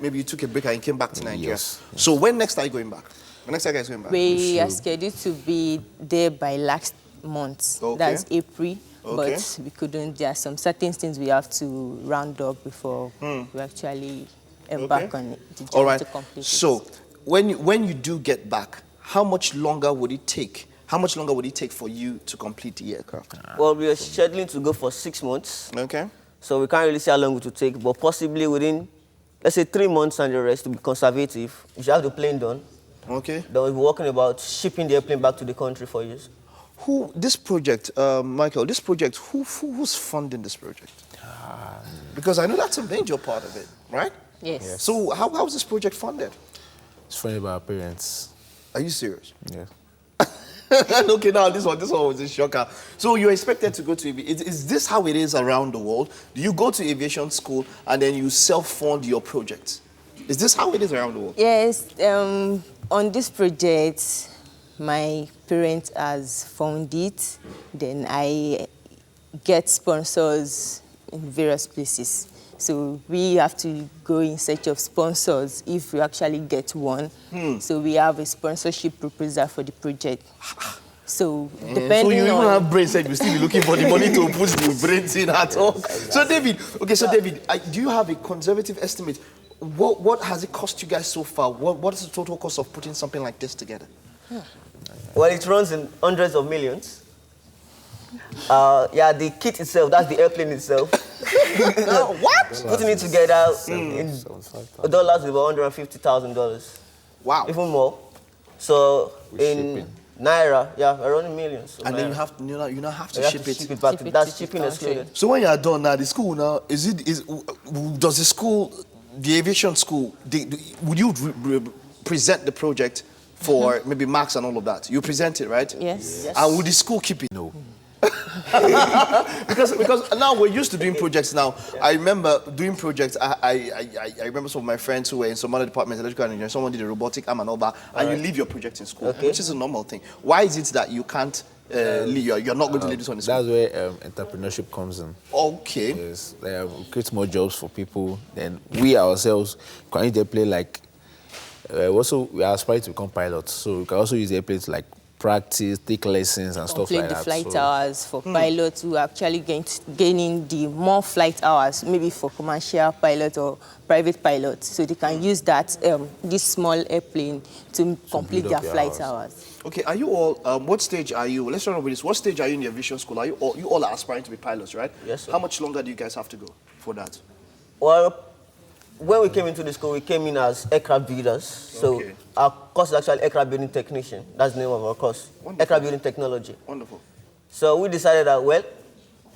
maybe you took a break and you came back to Nigeria. Yes. So when next are you going back? When next are you guys going back? We are scheduled to be there by last month. Okay. That's April. Okay. But we couldn't. There are some certain things we have to round up before we actually embark on it. The All journey right. to complete So when you do get back, how much longer would it take? How much longer would it take for you to complete the aircraft? Well, we are scheduling to go for 6 months. Okay. So we can't really say how long it will take, but possibly within, let's say 3 months and the rest, to be conservative, we should have the plane done. Okay. Then we'll be working about shipping the airplane back to the country for use. This project, Michael, who's funding this project? Because I know that's a major part of it, right? Yes. So how is this project funded? It's funded by our parents. Are you serious? Yeah. Okay, now this one was a shocker. So you're expected to go to is this how it is around the world? Do you go to aviation school and then you self-fund your project? Is this how it is around the world? Yes. On this project, my parents has found it. Then I get sponsors in various places. So we have to go in search of sponsors if we actually get one. So we have a sponsorship proposal for the project. So depending so you on... even have brain said you still be looking for the money to put the brains in at all. So David, do you have a conservative estimate? What has it cost you guys so far? What is the total cost of putting something like this together? Well, it runs in hundreds of millions. The kit itself, that's the airplane itself. What? Putting it together in dollars is about $150,000. Wow. Even more. So in Naira, we're running millions. And then you now have to ship it. Back. That's shipping excluded. So when you are done now, the school now, does the school, the aviation school, would you present the project for maybe marks and all of that? You present it, right? Yes. And would the school keep it? No. because now we're used to doing projects now. I remember doing projects. I remember some of my friends who were in some other departments, electrical engineering, someone did a robotic arm and all that, and you leave your project in school, which is a normal thing. Why is it that you can't leave, you're not going to leave this one in school? That's where entrepreneurship comes in. Okay. Yes, we create more jobs for people. Then we ourselves can use the airplane like, also we are aspiring to become pilots, so we can also use the airplane to like practice, take lessons and stuff like that. Complete the flight hours for pilots who are actually gaining the more flight hours, maybe for commercial pilots or private pilots, so they can use that this small airplane to complete their flight hours. Okay, are you all, what stage are you, let's start with this, what stage are you in the aviation school? Are you all are aspiring to be pilots, right? Yes, sir. How much longer do you guys have to go for that? Well, when we came into the school, we came in as aircraft builders. So our course is actually aircraft building technician. That's the name of our course. Wonderful. Aircraft building technology. Wonderful. So we decided that, well,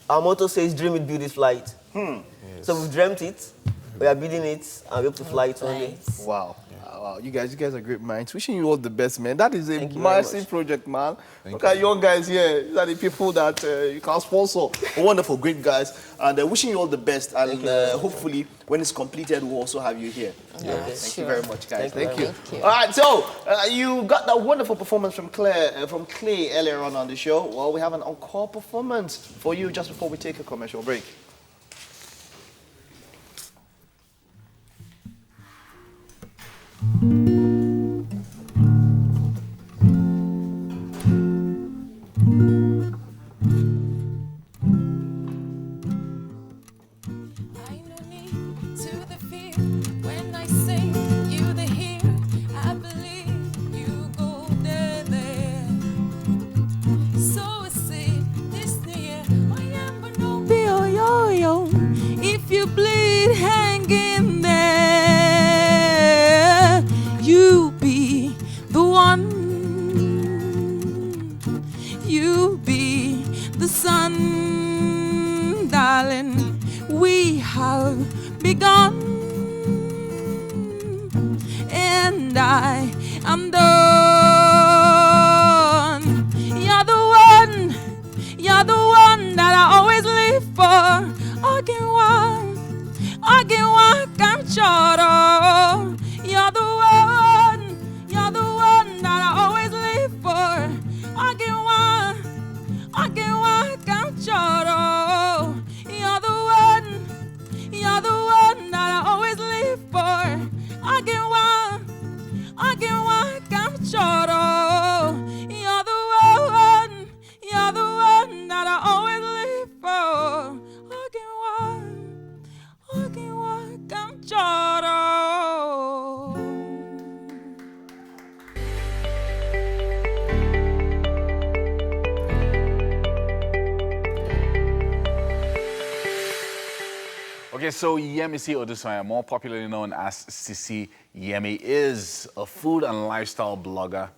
our motto says dream it, build it, fly it. Yes. So we've dreamt it, we are building it, and we hope to fly it one day. Wow. Wow. You guys are great minds. Wishing you all the best, man. That is a Thank you very massive much. project, man. Thank Look you. at young guys here. These are the people that you can sponsor. Wonderful, great guys. And wishing you all the best. And hopefully, when it's completed, we'll also have you here. Yeah. Thank you very much, guys. Thank you. All right, so you got that wonderful performance from Clay earlier on the show. Well, we have an encore performance for you just before we take a commercial break. When I sing, you the hear. I believe you go there. So it's it this new year. I am but no be yo. If you bleed, hang in there. You be the one. You be the sun, darling. We have begun. And I am done. You're the one that I always live for. Again, Kamchoro. You're the one that I always live for. Again, Kamchoro. You're the one that I always live for. Again, Kamchoro. You're the one that I always live for. Again, Kamchoro. Okay, so Yemmie Odusanya, more popularly known as Sisi Yemmie, is a food and lifestyle blogger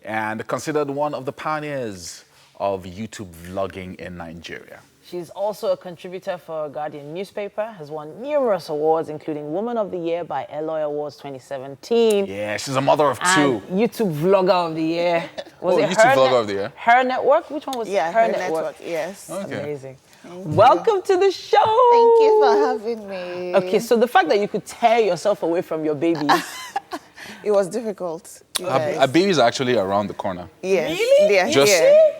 and considered one of the pioneers of YouTube vlogging in Nigeria. She's also a contributor for Guardian newspaper, has won numerous awards, including Woman of the Year by Eloy Awards 2017. Yeah, she's a mother of and two. YouTube Vlogger of the Year. Was it YouTube Vlogger of the Year? Her Network? Which one was Her Network? Yes. Okay. Amazing. Welcome to the show. Thank you for having me. Okay, so the fact that you could tear yourself away from your babies. It was difficult. Her baby's actually around the corner. Yes. Really? They are Just- here.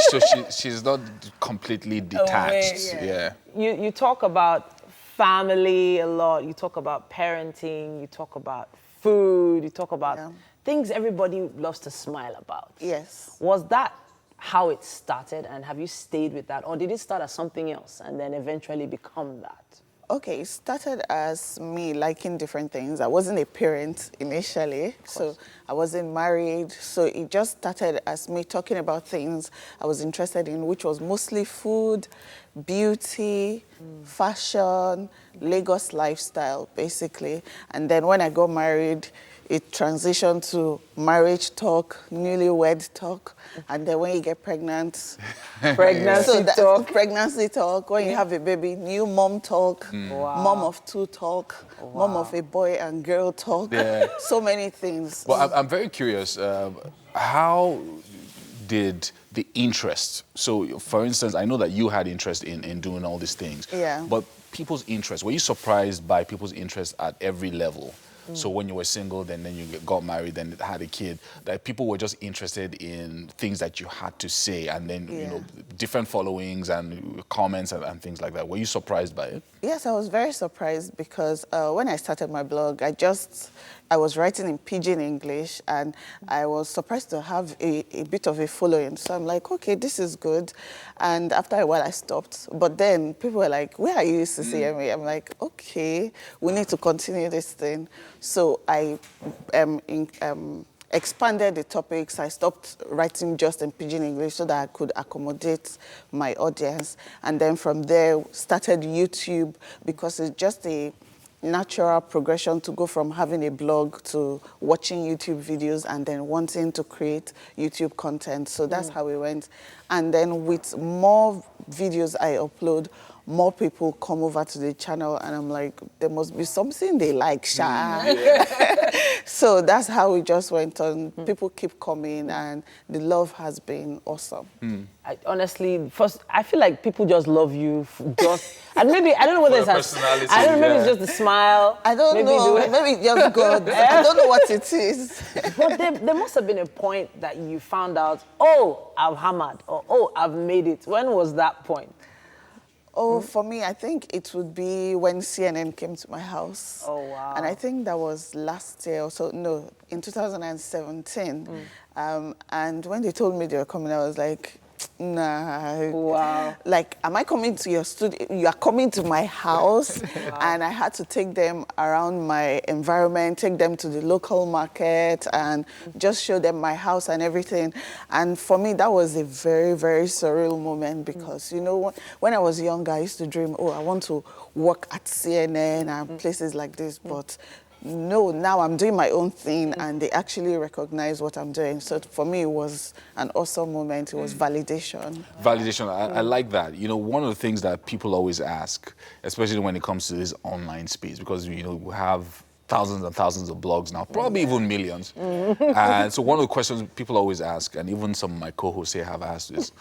So she's not completely detached. Yeah. You talk about family a lot. You talk about parenting. You talk about food. You talk about things everybody loves to smile about. Yes. Was that how it started, and have you stayed with that, or did it start as something else and then eventually become that? Okay, it started as me liking different things. I wasn't a parent initially, so I wasn't married. So it just started as me talking about things I was interested in, which was mostly food, beauty, fashion, Lagos lifestyle, basically. And then when I got married, it transitioned to marriage talk, newlywed talk, and then when you get pregnant, pregnancy talk. Pregnancy talk. When you have a baby, new mom talk, mom of two talk, mom of a boy and girl talk. Yeah. So many things. Well, I'm very curious. How did the interest? So, for instance, I know that you had interest in doing all these things. Yeah. But people's interest, were you surprised by people's interest at every level? So when you were single, then you got married, then had a kid, that people were just interested in things that you had to say, and then, you know, different followings and comments and things like that. Were you surprised by it? Yes, I was very surprised because when I started my blog, I was writing in pidgin English, and I was surprised to have a bit of a following. So I'm like, okay, this is good. And after a while, I stopped. But then people were like, where are you, Sisi Yemmie? I'm like, okay, we need to continue this thing. So I expanded the topics. I stopped writing just in pidgin English so that I could accommodate my audience. And then from there, started YouTube, because it's just a natural progression to go from having a blog to watching YouTube videos and then wanting to create YouTube content. So that's how we went. And then with more videos I upload, more people come over to the channel, and I'm like, there must be something they like, Sha. So that's how it just went on. People keep coming, and the love has been awesome. Honestly, first, I feel like people just love you. And maybe, I don't know whether it's personality, I don't know, maybe it's just the smile. I don't know. Maybe it's just God. I don't know what it is. But there must have been a point that you found out, oh, I've hammered, or oh, I've made it. When was that point? Oh, for me, I think it would be when CNN came to my house. Oh, wow. And I think that was last year or so, no, in 2017. And when they told me they were coming, I was like, nah. Wow. Like, am I coming to your studio? You are coming to my house? And I had to take them around my environment, take them to the local market, and just show them my house and everything. And for me, that was a very, very surreal moment because, you know, when I was younger, I used to dream, oh, I want to work at CNN and places like this, but no, now I'm doing my own thing and they actually recognize what I'm doing. So for me, it was an awesome moment. It was validation. Validation, I like that. You know, one of the things that people always ask, especially when it comes to this online space, because, you know, we have thousands and thousands of blogs now, probably even millions. And so one of the questions people always ask, and even some of my co-hosts here have asked, is,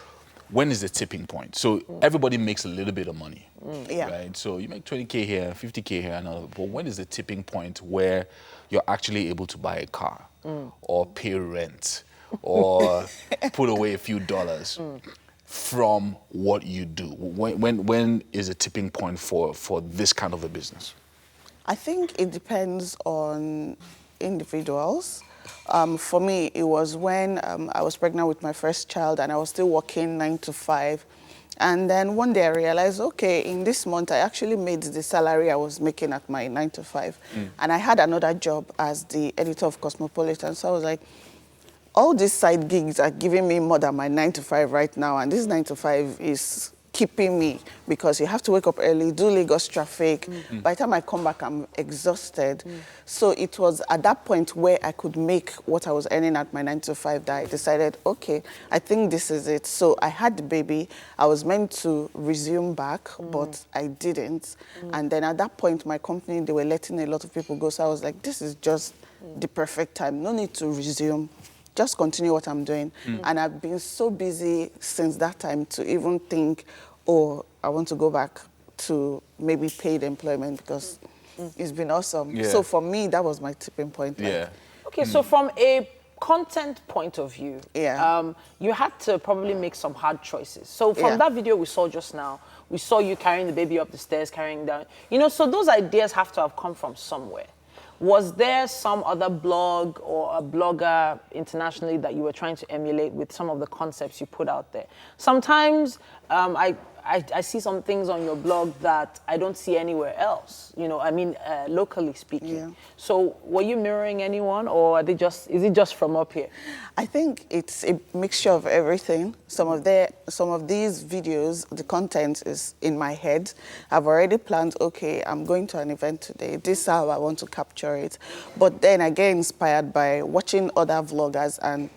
when is the tipping point? So everybody makes a little bit of money, right? So you make 20K here, 50K here, and all, but when is the tipping point where you're actually able to buy a car or pay rent or put away a few dollars from what you do? When is a tipping point for this kind of a business? I think it depends on individuals. For me, it was when I was pregnant with my first child and I was still working 9 to 5. And then one day I realized, okay, in this month I actually made the salary I was making at my 9 to 5. And I had another job as the editor of Cosmopolitan. So I was like, all these side gigs are giving me more than my 9 to 5 right now. And this 9 to 5 is keeping me because you have to wake up early, do Lagos traffic. By the time I come back, I'm exhausted. So it was at that point where I could make what I was earning at my 9 to 5 that I decided, okay, I think this is it. So I had the baby. I was meant to resume back, but I didn't. And then at that point, my company, they were letting a lot of people go. So I was like, this is just the perfect time. No need to resume. Just continue what I'm doing. And I've been so busy since that time to even think, oh, I want to go back to maybe paid employment because it's been awesome. Yeah. So for me, that was my tipping point. Yeah. Okay, so from a content point of view, you had to probably make some hard choices. So from that video we saw just now, we saw you carrying the baby up the stairs, carrying down. You know, so those ideas have to have come from somewhere. Was there some other blog or a blogger internationally that you were trying to emulate with some of the concepts you put out there? Sometimes I see some things on your blog that I don't see anywhere else, you know, I mean, locally speaking. So were you mirroring anyone or is it just from up here? I think it's a mixture of everything. Some of these videos, the content is in my head. I've already planned, okay, I'm going to an event today. This is how I want to capture it. But then I get inspired by watching other vloggers and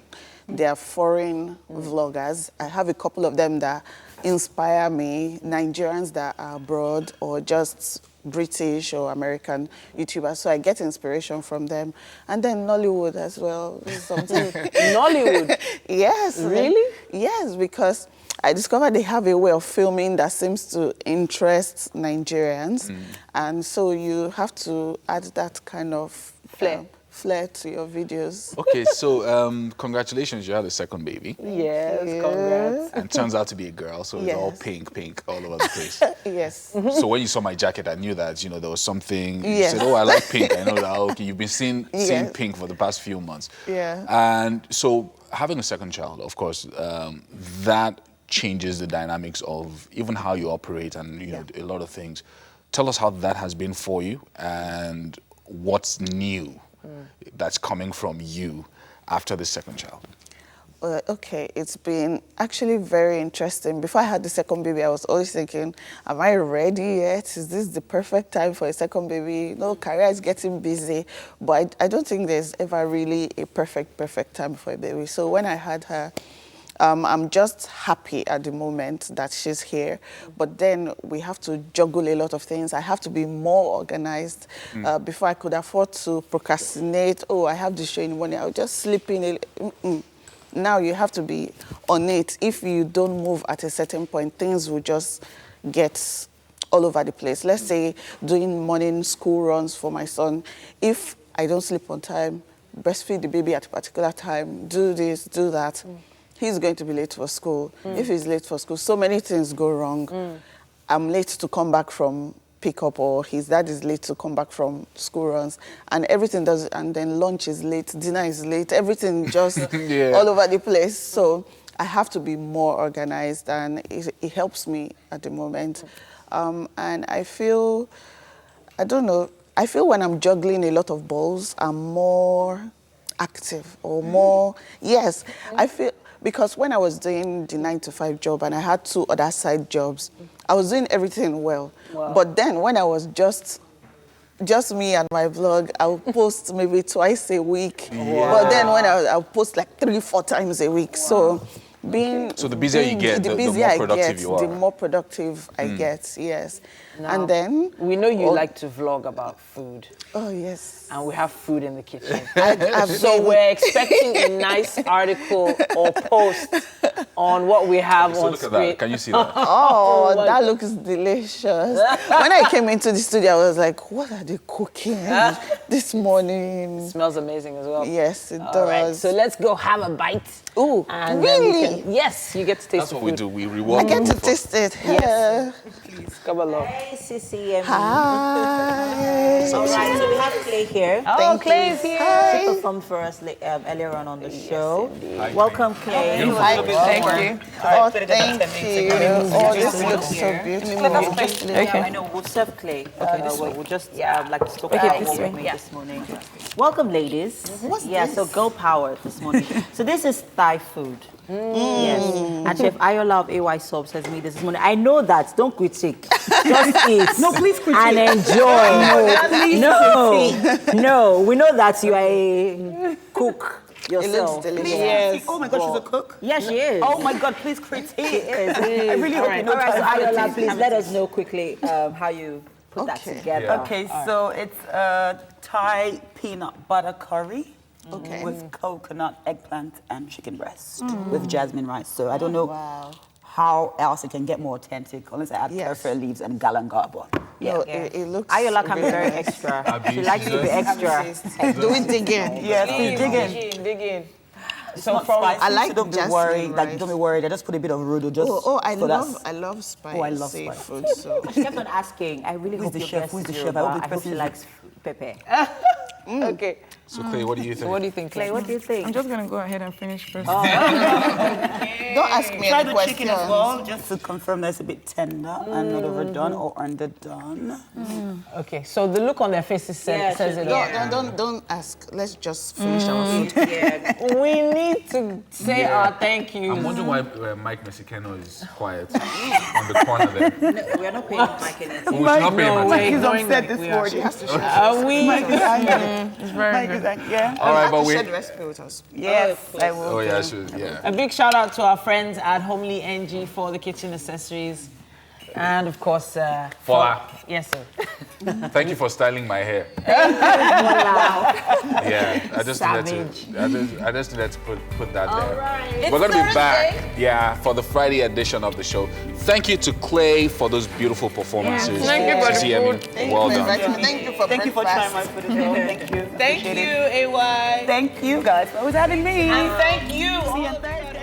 their foreign vloggers. I have a couple of them that inspire me, Nigerians that are abroad or just British or American YouTubers. So I get inspiration from them. And then Nollywood as well. Something. Nollywood? Yes. Really? Yes, because I discovered they have a way of filming that seems to interest Nigerians. And so you have to add that kind of flair to your videos. Okay, so congratulations, you had a second baby. Yes, congrats. And turns out to be a girl, so it's all pink all over the place. Yes. So when you saw my jacket, I knew that, you know, there was something. You said, oh, I like pink. I know that, okay, you've been seeing pink for the past few months. Yeah. And so having a second child, of course, that changes the dynamics of even how you operate and, you know, a lot of things. Tell us how that has been for you and what's new that's coming from you after the second child. Okay, it's been actually very interesting. Before I had the second baby, I was always thinking, am I ready yet? Is this the perfect time for a second baby? No, career is getting busy, but I don't think there's ever really a perfect time for a baby. So when I had her, I'm just happy at the moment that she's here, but then we have to juggle a lot of things. I have to be more organized. Before I could afford to procrastinate, oh, I have the show in the morning, I'll just sleep in. Now you have to be on it. If you don't move at a certain point, things will just get all over the place. Let's say doing morning school runs for my son. If I don't sleep on time, breastfeed the baby at a particular time, do this, do that, he's going to be late for school. If he's late for school, so many things go wrong. I'm late to come back from pickup, or his dad is late to come back from school runs, and everything does, and then lunch is late, dinner is late, everything just all over the place. So I have to be more organized, and it helps me at the moment. And I feel, I don't know, I feel when I'm juggling a lot of balls, I'm more active or more, yes, I feel, because when I was doing the 9-to-5 job and I had 2 other side jobs, I was doing everything well. But then when I was just me and my vlog, I would post maybe twice a week. But then when I'll post like 3-4 times a week. So so the busier you get, the more productive you are. The more productive I get, yes. Now, and then we know you like to vlog about food. Oh, yes. And we have food in the kitchen. So we're expecting a nice article or post on what we have on Look screen. at that. Can you see that? Oh, that looks delicious. When I came into the studio, I was like, what are they cooking this morning? It smells amazing as well. Yes, it does. All right, so let's go have a bite. Ooh, and really? Yes, you get to taste That's the what we food. do. We reward I get to food for- taste it. Yes. Please, come along. Hey, Sisi Yemmie. Hi. All right, so we have Clay here. Oh, Clay's here. She performed for us earlier on the show. Welcome, Clay. Hi, thank you. Oh, thank you. Oh, this looks so beautiful. Okay. I know, we'll serve Clay. We'll just like to talk about what we made this morning. Welcome, ladies. What's this? So girl power this morning. So this is Thai food. Yes. And Chef Ayola of AY Subs has made this morning. I know that. Don't critique. Just eat. No, please critique. And enjoy. No. We know that you are a cook yourself. It looks delicious. Yes. Oh my God, she's a cook? Yes, she is. Oh my God, please critique. She is. I really hope you know. All right, so Ayola, please let us know quickly how you put that together. Okay, so it's a Thai peanut butter curry. With coconut, eggplant, and chicken breast with jasmine rice. So I don't know how else it can get more authentic unless I add careful leaves and galangal. No, it looks. Ayola can be very extra. She likes to be extra. Do we dig in? Yes, please dig in. So from I like don't be jasmine worried. rice. Like, don't be worried. I just put a bit of rudo. Just I so love spice. Oh, I love seafood. spice. So She kept on asking. I really hope the your chef? guest Who's the is chef? I hope Yoruba. the I hope person she is- likes pepper. Okay. So Clay, what do you think? What do you think, Clay, what do you think? I'm just gonna go ahead and finish first. don't ask me Try any the questions. chicken as well, just to confirm that it's a bit tender and not overdone or underdone. Okay, so the look on their faces says it all. Don't ask. Let's just finish our food. We need to say our thank you. I'm wondering why Mike Mexicano is quiet on the corner there. No, we're not paying Mike anything. We should not pay him attention. He's upset this morning. He has to share. Are we? Mike is angry. It's very Mike good. is angry. Yeah. All right, but we. Share the recipe with us. Yes, I will. Oh yeah, I should. Yeah. A big shout out to our friends at Homely NG for the kitchen accessories. And of course, Fola. Yes, sir. Thank you for styling my hair. Yeah, I just needed to put that there. right. We're gonna It's be back, for the Friday edition of the show. Thank you to Clay for those beautiful performances. Thank you for the Sisi Yemmie, food. well done. Thank you for trying my food as well. Thank you. Thank you, AY. Thank you guys for always having me. And thank you. See you on Thursday.